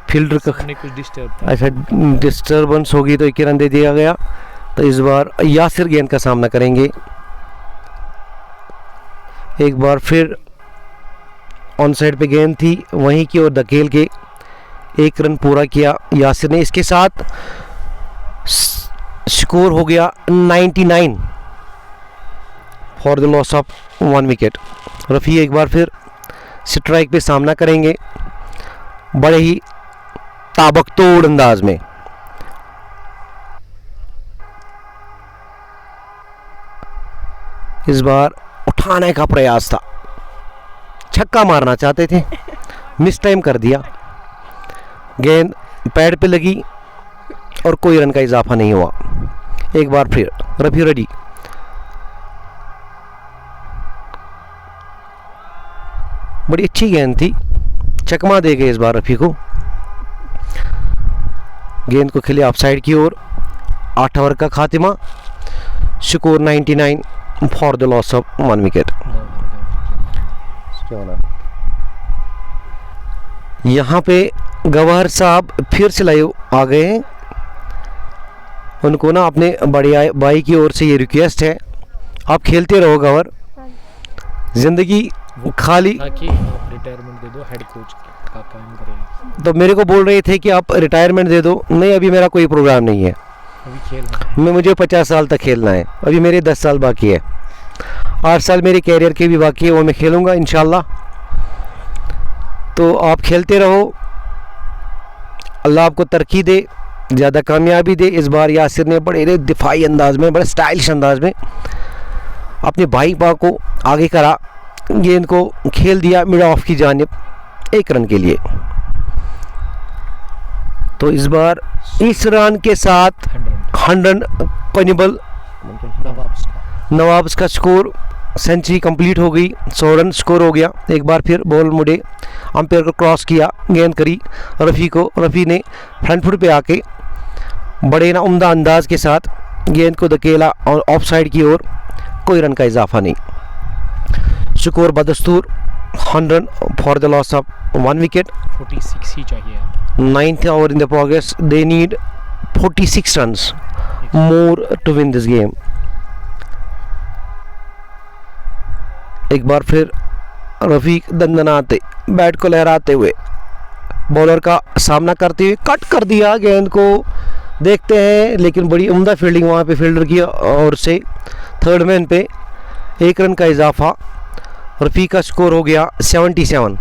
फील्डर का कुछ डिस्टर्ब था। अच्छा, डिस्टर्बेंस होगी तो 1 रन दे दिया गया। तो इस बार यासिर गेंद का सामना करेंगे। एक बार फिर ऑन साइड पे गेंद थी, वहीं की ओर धकेल के 1 रन पूरा किया यासिर ने। इसके साथ स्कोर हो गया 99 for the loss of 1 wicket. Rafi एक बार फिर स्ट्राइक पे सामना करेंगे बड़े ही ताबकतोड़ अंदाज में। इस बार उठाने का प्रयास था, छक्का मारना चाहते थे, मिस टाइम कर दिया। गेंद पैड पे लगी और कोई रन का इजाफा नहीं हुआ। एक बार फिर रफ़ी रेडी, बड़ी अच्छी गेंद थी, चकमा दे गए इस बार रफ़ी को। गेंद को खेले ऑफ साइड की ओर। 8 ओवर का खातिमा, score 99 for the loss of 1 wicket. यहाँ पे गवाहर साहब फिर से लाइव आ गए हैं। उनको ना अपने बड़े भाई की ओर से ये रिक्वेस्ट है, आप खेलते रहो गवाहर, ज़िंदगी खाली। रिटायरमेंट दे दो, हेड कोच का काम करें। तो मेरे को बोल रहे थे कि आप रिटायरमेंट दे दो। नहीं, अभी मेरा कोई प्रोग्राम नहीं है, अभी खेलना। मुझे 50 साल तक खेलना है। अभी मेरे 10 साल बाकी है, 8 साल मेरे कैरियर के भी बाकी है, वो मैं खेलूँगा इंशाल्लाह। तो आप खेलते रहो, अल्लाह आपको तरक्की दे, ज़्यादा कामयाबी दे। इस बार यासिर ने बड़े दिफाई अंदाज में, बड़े स्टाइलिश अंदाज में अपने भाई पा को आगे करा, गेंद को खेल दिया मिड ऑफ की जानिब 1 रन के लिए। तो इस बार इस रन के साथ 100 कनिबल नवाब्स का स्कोर, सेंचुरी कंप्लीट हो गई। 100 रन स्कोर हो गया। एक बार फिर बॉल मुड़े, अंपायर को क्रॉस किया, गेंद करी रफ़ी को। रफ़ी ने फ्रंट फुट पे आके बड़े ना उम्दा अंदाज के साथ गेंद को धकेला और ऑफ साइड की ओर, कोई रन का इजाफा नहीं। स्कोर बदस्तूर 100 for the loss of 1 wicket. 46 ही चाहिए। 9th over in the progress, they need 46 runs more to win this game. एक बार फिर रफीक दंदनाते बैट को लहराते हुए बॉलर का सामना करते हुए कट कर दिया गेंद को, देखते हैं, लेकिन बड़ी उम्दा फील्डिंग वहाँ पे फील्डर की ओर से। थर्ड मैन पे 1 रन का इजाफा। रफीक का स्कोर हो गया 77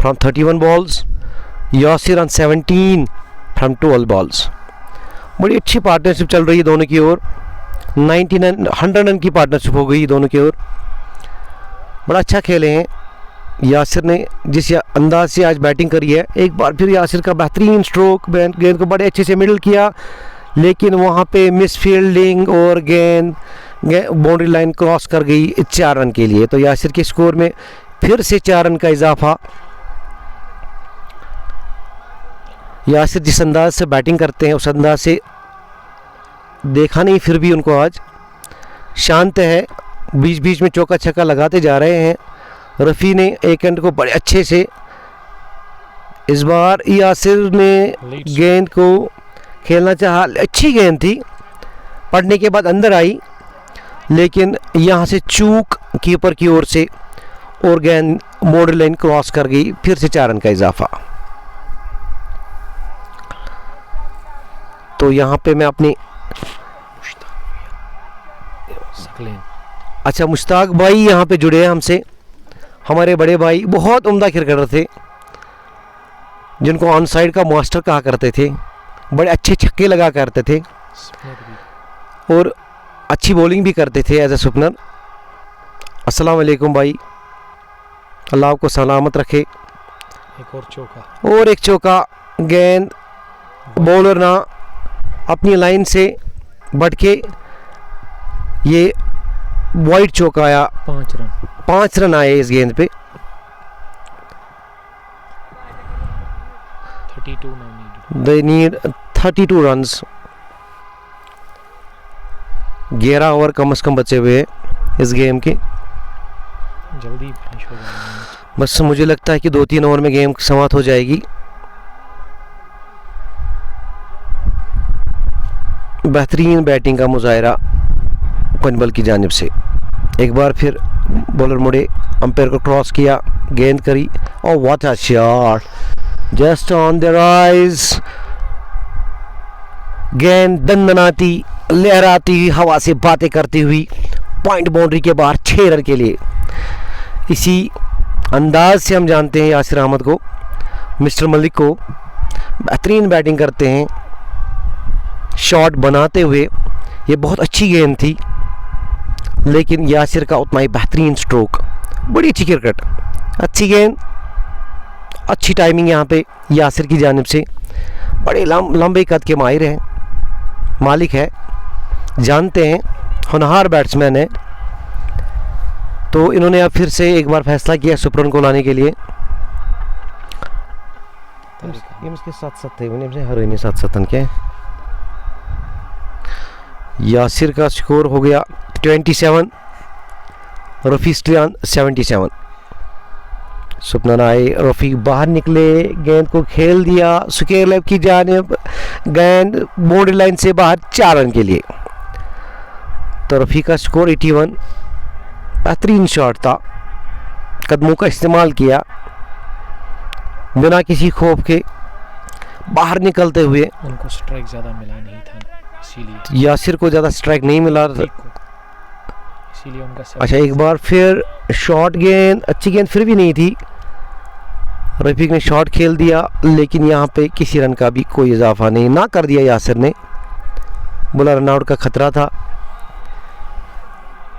from 31 balls, Yasir on 17 from 12 balls. बड़ी अच्छी पार्टनरशिप चल रही है दोनों की ओर। 100 रन की पार्टनरशिप हो गई दोनों की ओर। बड़ा अच्छा खेले हैं यासिर ने, जिस अंदाज से आज बैटिंग करी है। एक बार फिर यासिर का बेहतरीन स्ट्रोक, गेंद को बड़े अच्छे से मिडल किया, लेकिन वहाँ पे मिस फील्डिंग और गेंद बाउंड्री लाइन क्रॉस कर गई 4 रन के लिए। तो यासिर के स्कोर में फिर से 4 रन का इजाफा। यासिर जिस अंदाज से बैटिंग करते हैं उस अंदाज से देखा नहीं, फिर भी उनको आज शांत है, बीच बीच में चौका छक्का लगाते जा रहे हैं। रफ़ी ने एक एंड को बड़े अच्छे से, इस बार यासिर ने गेंद को खेलना चाहा, अच्छी गेंद थी, पड़ने के बाद अंदर आई, लेकिन यहाँ से चूक कीपर की ओर से और गेंद बाउंड्री लाइन क्रॉस कर गई। फिर से 4 रन का इजाफा। तो यहाँ पे मैं अपनी अच्छा मुश्ताक भाई यहाँ पे जुड़े हैं हमसे, हमारे बड़े भाई, बहुत उम्दा क्रिकेटर थे जिनको ऑन साइड का मास्टर कहा करते थे, बड़े अच्छे छक्के लगा करते थे और अच्छी बॉलिंग भी करते थे एज ए स्पिनर। अस्सलाम वालेकुम भाई, अल्लाह आपको सलामत रखे। एक चौका गेंद बॉलर ना अपनी लाइन से भटके, ये वाइड चौका आया। 5 रन आए इस गेंद पे। 32 नीड 32 रन्स। 11 ओवर कम से कम बचे हुए इस गेम के। जल्दी फिनिश हो जाएगा। बस मुझे लगता है कि 2-3 ओवर में गेम समाप्त हो जाएगी। बेहतरीन बैटिंग का मुजाहरा पंजबल की जानिब से। एक बार फिर बॉलर मुड़े, अंपायर को क्रॉस किया, गेंद करी और what a shot, just on the rise. गेंद दंदनाती लहराती हवा से बातें करती हुई पॉइंट बाउंड्री के बाहर 6 रन के लिए। इसी अंदाज से हम जानते हैं यासिर अहमद को, मिस्टर मलिक को, बेहतरीन बैटिंग करते हैं, शॉट बनाते हुए। ये बहुत अच्छी गेंद थी, लेकिन यासिर का उतना ही बेहतरीन स्ट्रोक। बड़ी अच्छी क्रिकेट, अच्छी गेंद, अच्छी टाइमिंग यहाँ पे यासिर की जानिब से। बड़े लंबे कद के माहिर हैं, मालिक है, जानते हैं, होनहार बैट्समैन है। तो इन्होंने अब फिर से एक बार फैसला किया सुपरन को लाने के लिए। इसके साथ थे यासिर का स्कोर हो गया 27, रफ़ी स्टिल 77। सुपनन आए, रफ़ी बाहर निकले, गेंद को खेल दिया स्क्वायर लेग की जानिब, गेंद बाउंड्री लाइन से बाहर 4 रन के लिए। तो रफ़ी का स्कोर 81। बेहतरीन शॉट था, कदमों का इस्तेमाल किया, बिना किसी खौफ के बाहर निकलते हुए। उनको स्ट्राइक ज़्यादा मिला नहीं था, इसीलिए यासिर को ज़्यादा स्ट्राइक नहीं मिला, इसीलिए उनका। अच्छा एक बार फिर शॉट, गेंद अच्छी गेंद फिर भी नहीं थी, रफ़ीक ने शॉट खेल दिया, लेकिन यहाँ पे किसी रन का भी कोई इजाफा नहीं ना कर दिया यासिर ने। बोला रन आउट का खतरा था।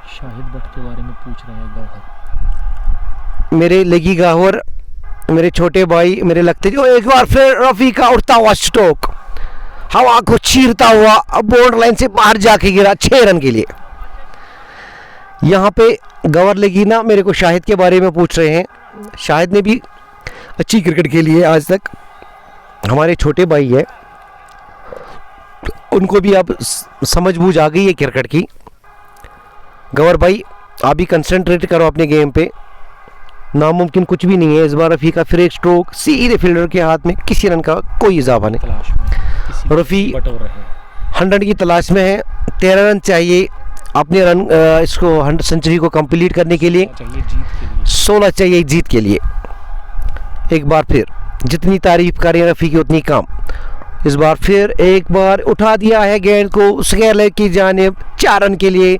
शाहिद भट्ट के बारे में पूछ रहे हैं गौहर। मेरे लगी गौहर, मेरे छोटे भाई, मेरे लगते जो, एक बार फिर रफ़ी का उड़ता हुआ स्ट्रोक हवा को चीरता हुआ बोर्ड लाइन से बाहर जाके गिरा 6 रन के लिए। यहाँ पे गौहर लगी ना मेरे को शाहिद के बारे में पूछ रहे हैं। शाहिद ने भी अच्छी क्रिकेट खेली है आज तक, हमारे छोटे भाई है, उनको भी अब समझ बूझ आ गई है क्रिकेट की। गौहर भाई आप भी कंसंट्रेट करो अपने गेम पे, नामुमकिन कुछ भी नहीं है। इस बार रफ़ी का फिर एक स्ट्रोक सीधे फील्डर के हाथ में, किसी रन का कोई इजाफा नहीं। रफ़ी 100 की तलाश में है। 13 रन चाहिए अपने रन इसको 100 सेंचुरी को कंप्लीट करने के लिए। चाहिए जीत के लिए। 16 चाहिए जीत के लिए। एक बार फिर जितनी तारीफ करें रफ़ी की उतनी कम। इस बार फिर एक बार उठा दिया है गेंद को स्क्वायर लेग की जानिब 4 रन के लिए।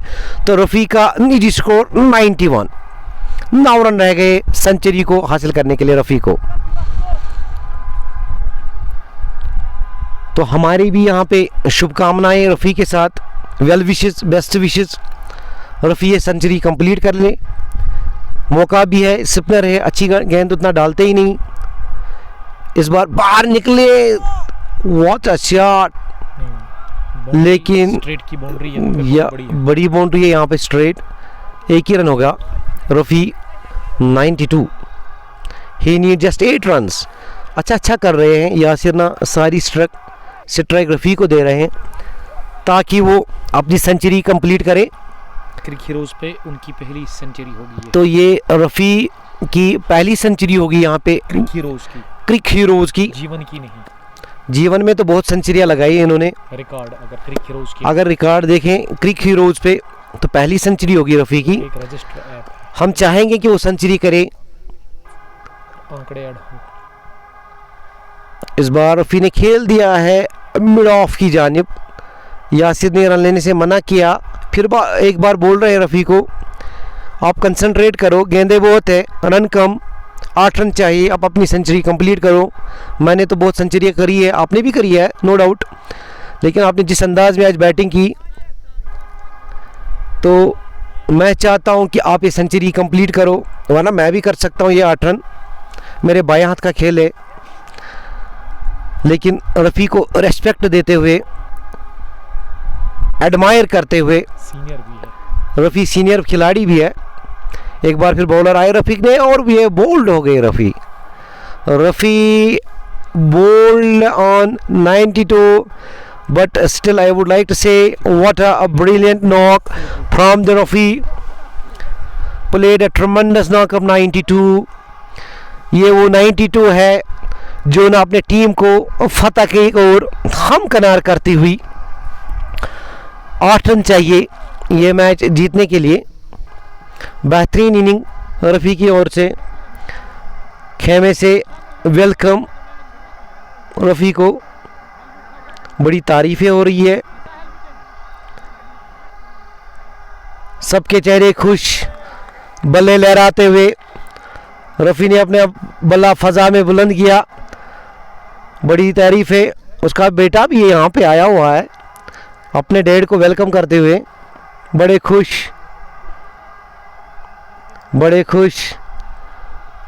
तो रफ़ी का निजी स्कोर 91। 9 रन रह गए सेंचुरी को हासिल करने के लिए रफ़ी को। तो हमारी भी यहाँ पे शुभकामनाएं रफ़ी के साथ, well wishes, best wishes. Rafi ये सेंचुरी कंप्लीट कर ले। मौका भी है, स्पिनर है, अच्छी गेंद उतना डालते ही नहीं। इस बार बाहर निकले, व्हाट अ शॉट, लेकिन स्ट्रेट की बाउंड्री है, या बड़ी बाउंड्री है यहाँ पे स्ट्रेट। एक ही रन होगा। रफ़ी 92, ही नीड जस्ट 8 रन्स। अच्छा कर रहे हैं यासिर ना, सारी स्ट्राइक रफ़ी को दे रहे हैं ताकि वो अपनी सेंचुरी कंप्लीट करे। क्रिक हीरोज पे उनकी पहली सेंचुरी होगी। तो ये रफ़ी की पहली सेंचुरी होगी यहाँ पे क्रिक हीरोज की। जीवन की नहीं, जीवन में तो बहुत सेंचुरियाँ लगाई इन्होंने। रिकॉर्ड अगर क्रिक हीरोज की, अगर रिकॉर्ड देखें क्रिक हीरोज पे तो पहली सेंचुरी होगी रफ़ी की। एक रजिस्टर ऐप है, हम चाहेंगे कि वो सेंचुरी करे। आंकड़े ऐड हो। इस बार रफ़ी ने खेल दिया है मिड ऑफ की जानिब। यासिर ने रन लेने से मना किया। फिर एक बार बोल रहे हैं रफ़ी को, आप कंसंट्रेट करो, गेंदे बहुत है, रन कम, 8 रन चाहिए, आप अपनी सेंचुरी कंप्लीट करो। मैंने तो बहुत सेंचुरियाँ करी है, आपने भी करी है नो डाउट, लेकिन आपने जिस अंदाज में आज बैटिंग की, तो मैं चाहता हूं कि आप ये सेंचुरी कंप्लीट करो, वरना मैं भी कर सकता हूं ये 8 रन। मेरे बाएं हाथ का खेल है। लेकिन रफ़ी को रेस्पेक्ट देते हुए, एडमायर करते हुए, सीनियर भी है, रफ़ी सीनियर खिलाड़ी भी है। एक बार फिर बॉलर आए रफ़ी ने और भी ये बोल्ड हो गए Rafi bowled on 92, but still I would like to say what a brilliant knock from the Rafi, played a tremendous knock of 92। ये वो 92 है जो ना अपने टीम को फतह की ओर हमकनार करती हुई। 8 रन चाहिए ये मैच जीतने के लिए। बेहतरीन इनिंग रफ़ी की ओर से। खेमे से वेलकम रफ़ी को, बड़ी तारीफ़ें हो रही है, सबके चेहरे खुश, बल्ले लहराते हुए रफ़ी ने अपने बल्ला फ़ज़ा में बुलंद किया। बड़ी तारीफ़ है। उसका बेटा भी यहाँ पे आया हुआ है अपने डैड को वेलकम करते हुए, बड़े खुश।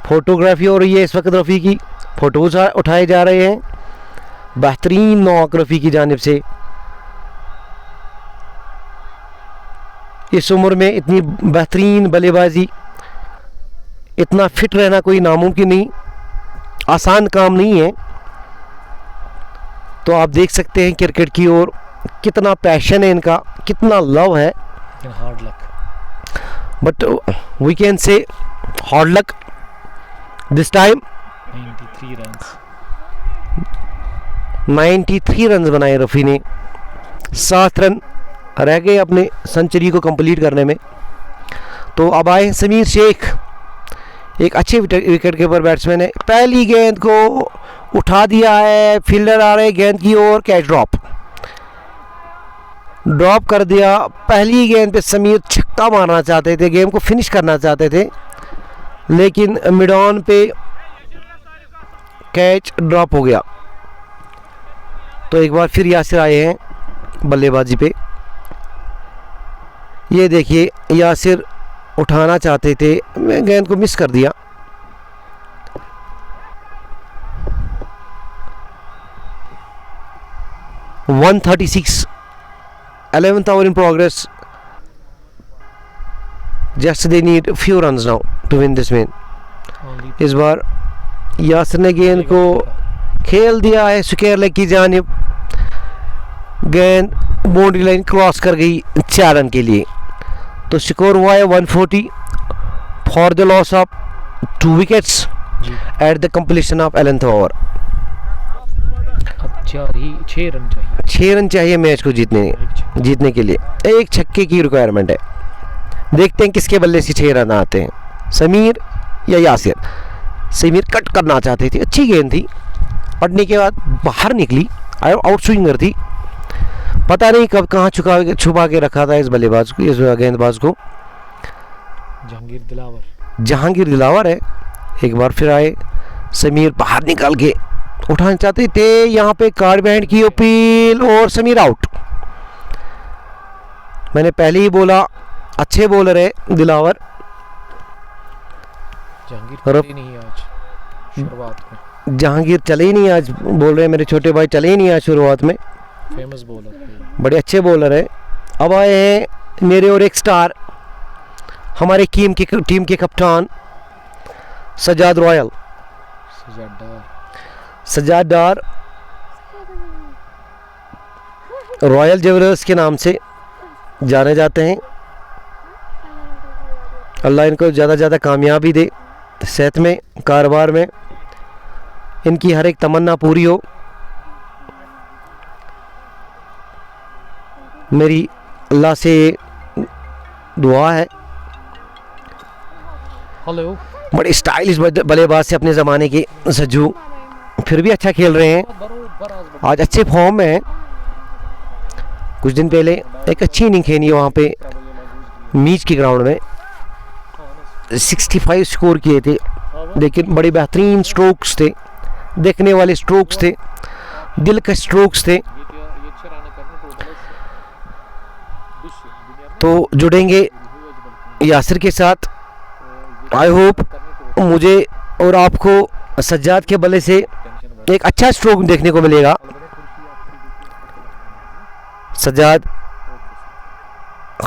फोटोग्राफी हो रही है इस वक्त रफ़ी की, फ़ोटोज़ उठाए जा रहे हैं। बेहतरीन नॉक रफ़ी की जानिब से। इस उम्र में इतनी बेहतरीन बल्लेबाजी, इतना फिट रहना कोई नामुमकिन नहीं, आसान काम नहीं है। तो आप देख सकते हैं क्रिकेट की ओर कितना पैशन है इनका, कितना लव है। Hard luck, but we can say hard luck this time. 93 runs, 93 run बनाए रफ़ी ने। 7 रन रह गए अपने सेंचुरी को कंप्लीट करने में। तो अब आए समीर शेख, एक अच्छे विकेट कीपर बैट्समैन है। पहली गेंद को उठा दिया है, फील्डर आ रहे गेंद की ओर, कैच ड्रॉप कर दिया। पहली गेंद पे समीर छक्का मारना चाहते थे, गेम को फिनिश करना चाहते थे, लेकिन मिड ऑन पे कैच ड्रॉप हो गया। तो एक बार फिर यासिर आए हैं बल्लेबाजी पे। ये देखिए यासिर उठाना चाहते थे, मैं गेंद को मिस कर दिया। (136) 11th over in progress. Just they need few runs now to win this win. इस बार यासिर ने गेंद को खेल दिया है स्क्वायर लेग की जानिब। गेंद बाउंड्री लाइन क्रॉस कर गई 4 रन के लिए। तो स्कोर हुआ है 140 for the loss of 2 wickets at the completion of 11th over. अब 6 रन चाहिए। 6 रन चाहिए मैच को जीतने के लिए। एक छक्के की रिक्वायरमेंट है। देखते हैं किसके बल्ले से 6 रन आते हैं, समीर या यासिर। समीर कट करना चाहते थे, अच्छी गेंद थी, पड़ने के बाद बाहर निकली, आउट स्विंगर थी। पता नहीं कब कहाँ छुपा के रखा था इस बल्लेबाज को, इस गेंदबाज को। जहांगीर दिलावर है। एक बार फिर आए, समीर बाहर निकाल के उठाना चाहते थे, यहाँ पे कार्ड बैंड की अपील और समीर आउट। मैंने पहले ही बोला अच्छे बॉलर है दिलावर। जहांगीर चले ही नहीं आज, बोल रहे हैं मेरे छोटे भाई, चले ही नहीं आज शुरुआत में। फेमस बॉलर, बड़े अच्छे बॉलर है। अब आए हैं मेरे और एक स्टार, हमारे टीम के कप्तान सजाद रॉयल, सजाद डार रॉयल ज्वेलर्स के नाम से जाने जाते हैं। अल्लाह इनको ज़्यादा से ज़्यादा कामयाबी दे, सेहत में, कारोबार में, इनकी हर एक तमन्ना पूरी हो। मेरी अल्लाह से दुआ है। हेलो, बड़े स्टाइलिश बल्लेबाज से अपने ज़माने के सज्जू, फिर भी अच्छा खेल रहे हैं, आज अच्छे फॉर्म में हैं। कुछ दिन पहले एक अच्छी इनिंग खेली वहाँ पे मीच के ग्राउंड में, 65 स्कोर किए थे, लेकिन बड़े बेहतरीन स्ट्रोक्स थे, देखने वाले स्ट्रोक्स थे, दिलकश स्ट्रोक्स थे। तो जुड़ेंगे यासिर के साथ। आई होप मुझे और आपको सज्जाद के बल्ले से एक अच्छा स्ट्रोक देखने को मिलेगा। सज्जाद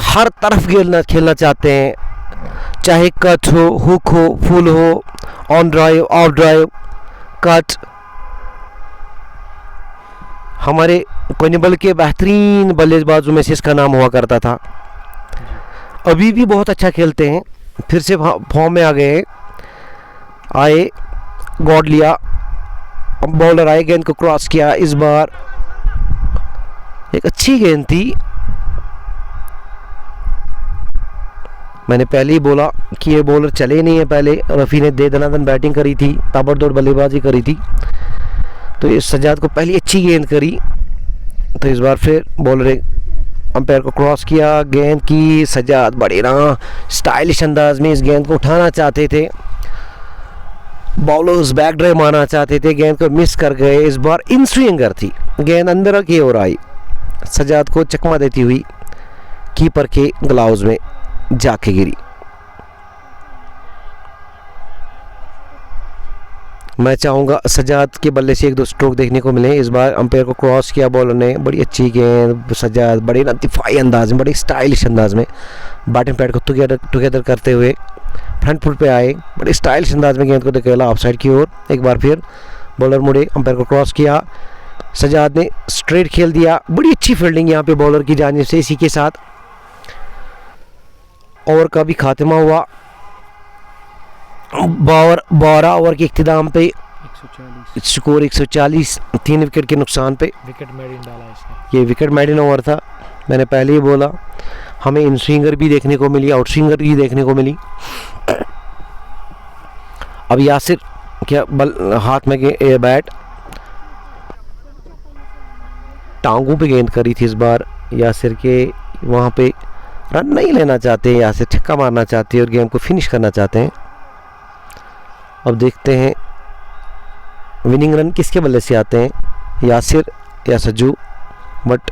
हर तरफ खेलना चाहते हैं, चाहे कट हो, हुक हो, फुल हो, on drive, of drive, cut. हमारे कोनिबल के बेहतरीन बल्लेबाजों में से इसका नाम हुआ करता था। अभी भी बहुत अच्छा खेलते हैं, फिर से फॉर्म में आ गए हैं। आए, गॉड लिया, बॉलर आए, गेंद को क्रॉस किया। इस बार एक अच्छी गेंद थी। मैंने पहले ही बोला कि ये बॉलर चले नहीं है। पहले रफ़ी ने दे दनादन बैटिंग करी थी, ताबड़तोड़ बल्लेबाजी करी थी, तो इस सज्जाद को पहली अच्छी गेंद करी। तो इस बार फिर बॉलर अंपायर को क्रॉस किया, गेंद की। सज्जाद बड़े ना स्टाइलिश अंदाज में इस गेंद को उठाना चाहते थे, बॉलर्स बैक ड्राइव मारना चाहते थे, गेंद को मिस कर गए। इस बार इन स्विंगर थी, गेंद अंदर की ओर आई, सज्जाद को चकमा देती हुई कीपर के ग्लव्स में जाके गिरी। मैं चाहूँगा सज्जाद के बल्ले से 1-2 स्ट्रोक देखने को मिले। इस बार अंपायर को क्रॉस किया बॉलर ने, बड़ी अच्छी गेंद। सज्जाद बड़े ना दिफाई अंदाज में, बड़े स्टाइलिश अंदाज में बैटिंग पैड को टुगेदर करते हुए फ्रंट फुट पे आए, बड़े स्टाइलिश अंदाज में गेंद को धकेला ऑफ साइड की ओर। एक बार फिर बॉलर मुड़े, अंपायर को क्रॉस किया, सज्जाद ने स्ट्रेट खेल दिया। बड़ी अच्छी फील्डिंग यहाँ पे बॉलर की जानिब से। इसी के साथ ओवर का भी खात्मा हुआ। 12 ओवर के इख्तिताम पे 140 स्कोर 140, 3 विकेट के नुकसान पे। विकेट मेडिन डाला इसने। ये विकेट मेडिन ओवर था। मैंने पहले ही बोला हमें इन स्विंगर भी देखने को मिली, आउट स्विंगर भी देखने को मिली। अब यासिर क्या हाथ में बैट, टांगों पे गेंद करी थी इस बार यासिर के। वहाँ पे रन नहीं लेना चाहते यासिर, छक्का मारना चाहते हैं और गेम को फिनिश करना चाहते हैं। अब देखते हैं विनिंग रन किसके बल्ले से आते हैं, यासिर या सज्जू। बट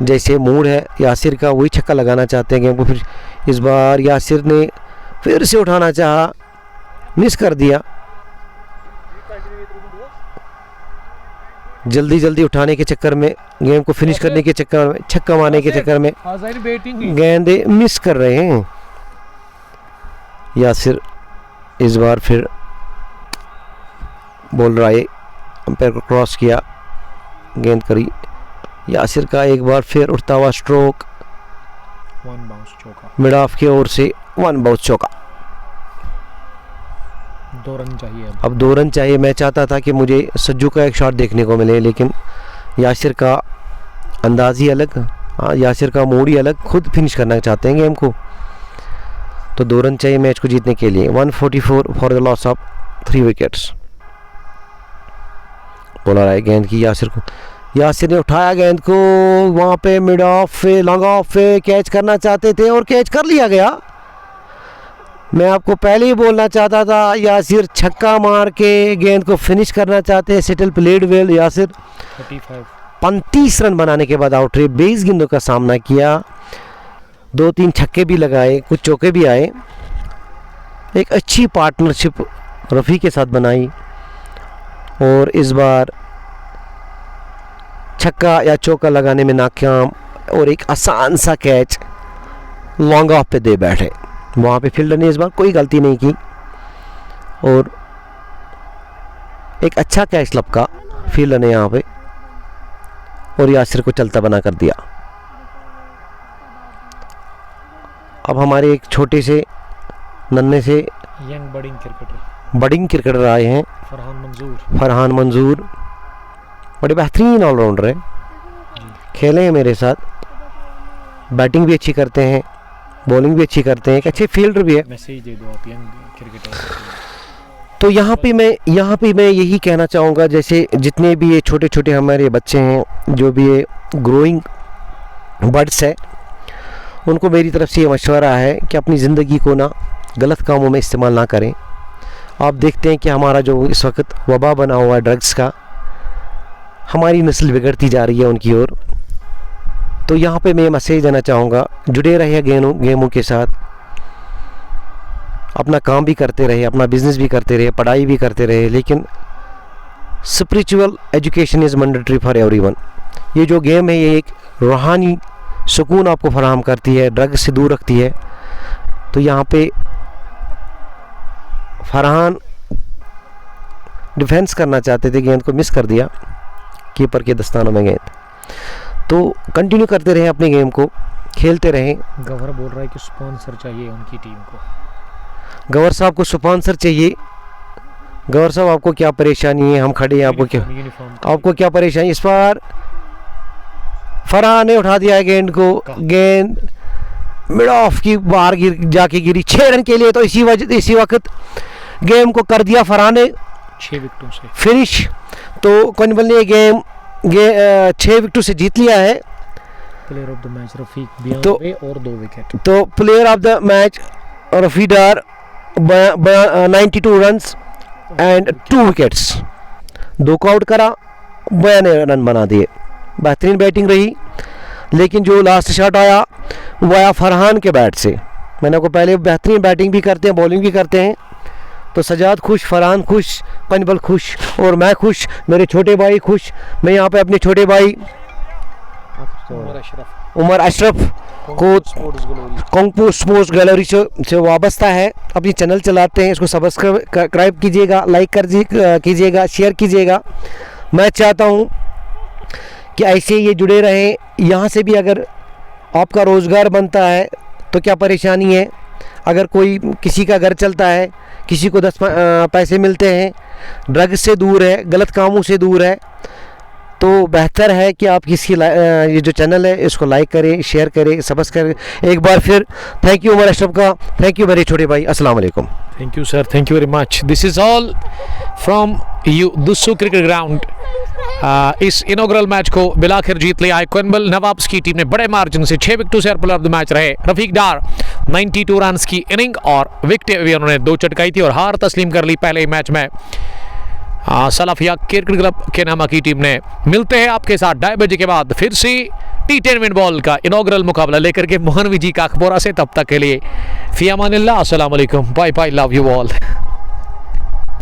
जैसे मूड है यासिर का, वही छक्का लगाना चाहते हैं गेम को। फिर इस बार यासिर ने फिर से उठाना चाहा, मिस कर दिया। जल्दी उठाने के चक्कर में, गेम को फिनिश करने के चक्कर में, छक्का मारने के चक्कर में गेंदें मिस कर रहे हैं यासिर। इस बार फिर बॉलर आए, अंपायर को क्रॉस किया, गेंद करी यासिर का। एक बार फिर उठता हुआ स्ट्रोक, 1 बाउंस चौका, मिड ऑफ की ओर से 1 बाउंस चौका। 2 रन चाहिए अब 2 रन चाहिए। मैं चाहता था कि मुझे सज्जू का एक शॉट देखने को मिले, लेकिन यासिर का अंदाज ही अलग, हाँ यासिर का मूड ही अलग, खुद फिनिश करना चाहते हैं गेम को। तो 2 रन चाहिए मैच को जीतने के लिए। 144 for the loss of 3 wickets. बोला रहा है गेंद की यासिर को, यासिर ने उठाया गेंद को, वहाँ पे मिड ऑफ पे लॉन्ग ऑफ पे कैच करना चाहते थे और कैच कर लिया गया। मैं आपको पहले ही बोलना चाहता था यासिर छक्का मार के गेंद को फिनिश करना चाहते हैं। Settle played well Yasir. 35 run बनाने के बाद आउट रहे, 22 गेंदों का सामना किया, 2-3 छक्के भी लगाए, कुछ चौके भी आए। एक अच्छी पार्टनरशिप रफ़ी के साथ बनाई और इस बार छक्का या चौका लगाने में नाकाम और एक आसान सा कैच लॉन्ग ऑफ पे दे बैठे। वहाँ पे फील्डर ने इस बार कोई गलती नहीं की और एक अच्छा कैच लपका फील्डर ने यहाँ पे और यासिर को चलता बना कर दिया। अब हमारे एक छोटे से नन्हे से यंग बडिंग क्रिकेटर आए हैं, फरहान मंजूर। बड़े बेहतरीन ऑलराउंडर है, खेले हैं मेरे साथ, बैटिंग भी अच्छी करते हैं, बॉलिंग भी अच्छी करते हैं, एक अच्छे फील्डर भी है। मैसेज दे दो आप यंग क्रिकेटर। तो यहाँ पे मैं यही कहना चाहूँगा, जैसे जितने भी ये छोटे छोटे हमारे बच्चे हैं, जो भी ये ग्रोइंग बर्ड्स है, उनको मेरी तरफ से ये मशवरा है कि अपनी ज़िंदगी को ना गलत कामों में इस्तेमाल ना करें। आप देखते हैं कि हमारा जो इस वक्त वबा बना हुआ है ड्रग्स का, हमारी नस्ल बिगड़ती जा रही है उनकी ओर। तो यहाँ पे मैं मैसेज देना चाहूँगा, जुड़े रहिए गेमों के साथ, अपना काम भी करते रहे, अपना बिजनेस भी करते रहे, पढ़ाई भी करते रहे, लेकिन spiritual education is mandatory for everyone. ये जो गेम है ये एक रूहानी सुकून आपको फराहम करती है, ड्रग से दूर रखती है। तो यहाँ पे फरहान डिफेंस करना चाहते थे, गेंद को मिस कर दिया कीपर के दस्तानों में गेंद। तो कंटिन्यू करते रहे अपने गेम को, खेलते रहें। गवर बोल रहा है कि स्पॉन्सर चाहिए उनकी टीम को। गवर साहब को स्पॉन्सर चाहिए। गवर साहब आपको क्या परेशानी है, हम खड़े हैं, आपको क्या परेशानी। इस बार फरहान ने उठा दिया है गेंद को, गेंद मिड ऑफ की बाहर जाके गिरी 6 रन के लिए। तो इसी वक्त गेम को कर दिया फरहान ने 6 विकेटों से फिनिश। तो कॉर्नवॉल ने गेम 6 विकेटों से जीत लिया है। Player of the match Rafiq 92 और 2 विकेट। तो player of the match Rafi Dar 92 runs and 2 wickets, 2 को आउट करा, 92 रन बना दिए। बेहतरीन बैटिंग रही, लेकिन जो लास्ट शॉट आया वो आया फरहान के बैट से। मैंने आपको पहले बेहतरीन बैटिंग भी करते हैं, बॉलिंग भी करते हैं। तो सजाद खुश, फरहान खुश, कॉर्नवॉल खुश और मैं खुश, मेरे छोटे भाई खुश। मैं यहाँ पे अपने छोटे भाई उमर अशरफ को कोंगपू स्पोर्ट्स गैलरी से वाबस्ता है, अपनी चैनल चलाते हैं, इसको सब्सक्राइब कीजिएगा, लाइक कीजिएगा, शेयर कीजिएगा। मैं चाहता हूँ कि ऐसे ये जुड़े रहें। यहाँ से भी अगर आपका रोज़गार बनता है तो क्या परेशानी है। अगर कोई किसी का घर चलता है, किसी को 10 पैसे मिलते हैं, ड्रग्स से दूर है, गलत कामों से दूर है, तो बेहतर है कि आप किसी ये जो चैनल है इसको लाइक करें, शेयर करें, सब्सक्राइब करें। एक बार फिर थैंक यू उमर अशरफ का, थैंक यू मेरे छोटे भाई, अस्सलाम वालेकुम। Thank you sir, thank you very much. This is all from you Dussu cricket ground. इस इनॉग्रल मैच को बिलाखिर जीत लिया है कॉर्नवॉल नवाब्स की टीम ने बड़े मार्जिन से। 6 विकेटों से प्लेयर ऑफ द मैच रहे रफीक डार। 92 रन की इनिंग और विकेट भी उन्होंने 2 चटकाई थी और हार तस्लीम कर ली पहले ही मैच में। सलाफिया क्रिकेट क्लब के नामा की टीम ने। मिलते हैं आपके साथ 2:30 बजे के बाद फिर से T10 बॉल का इनॉग्रल मुकाबला लेकर के मोहन विजी का अखबारा से। तब तक के लिए फी अमानिल्लाह, अस्सलाम वालेकुम, bye bye, love you all.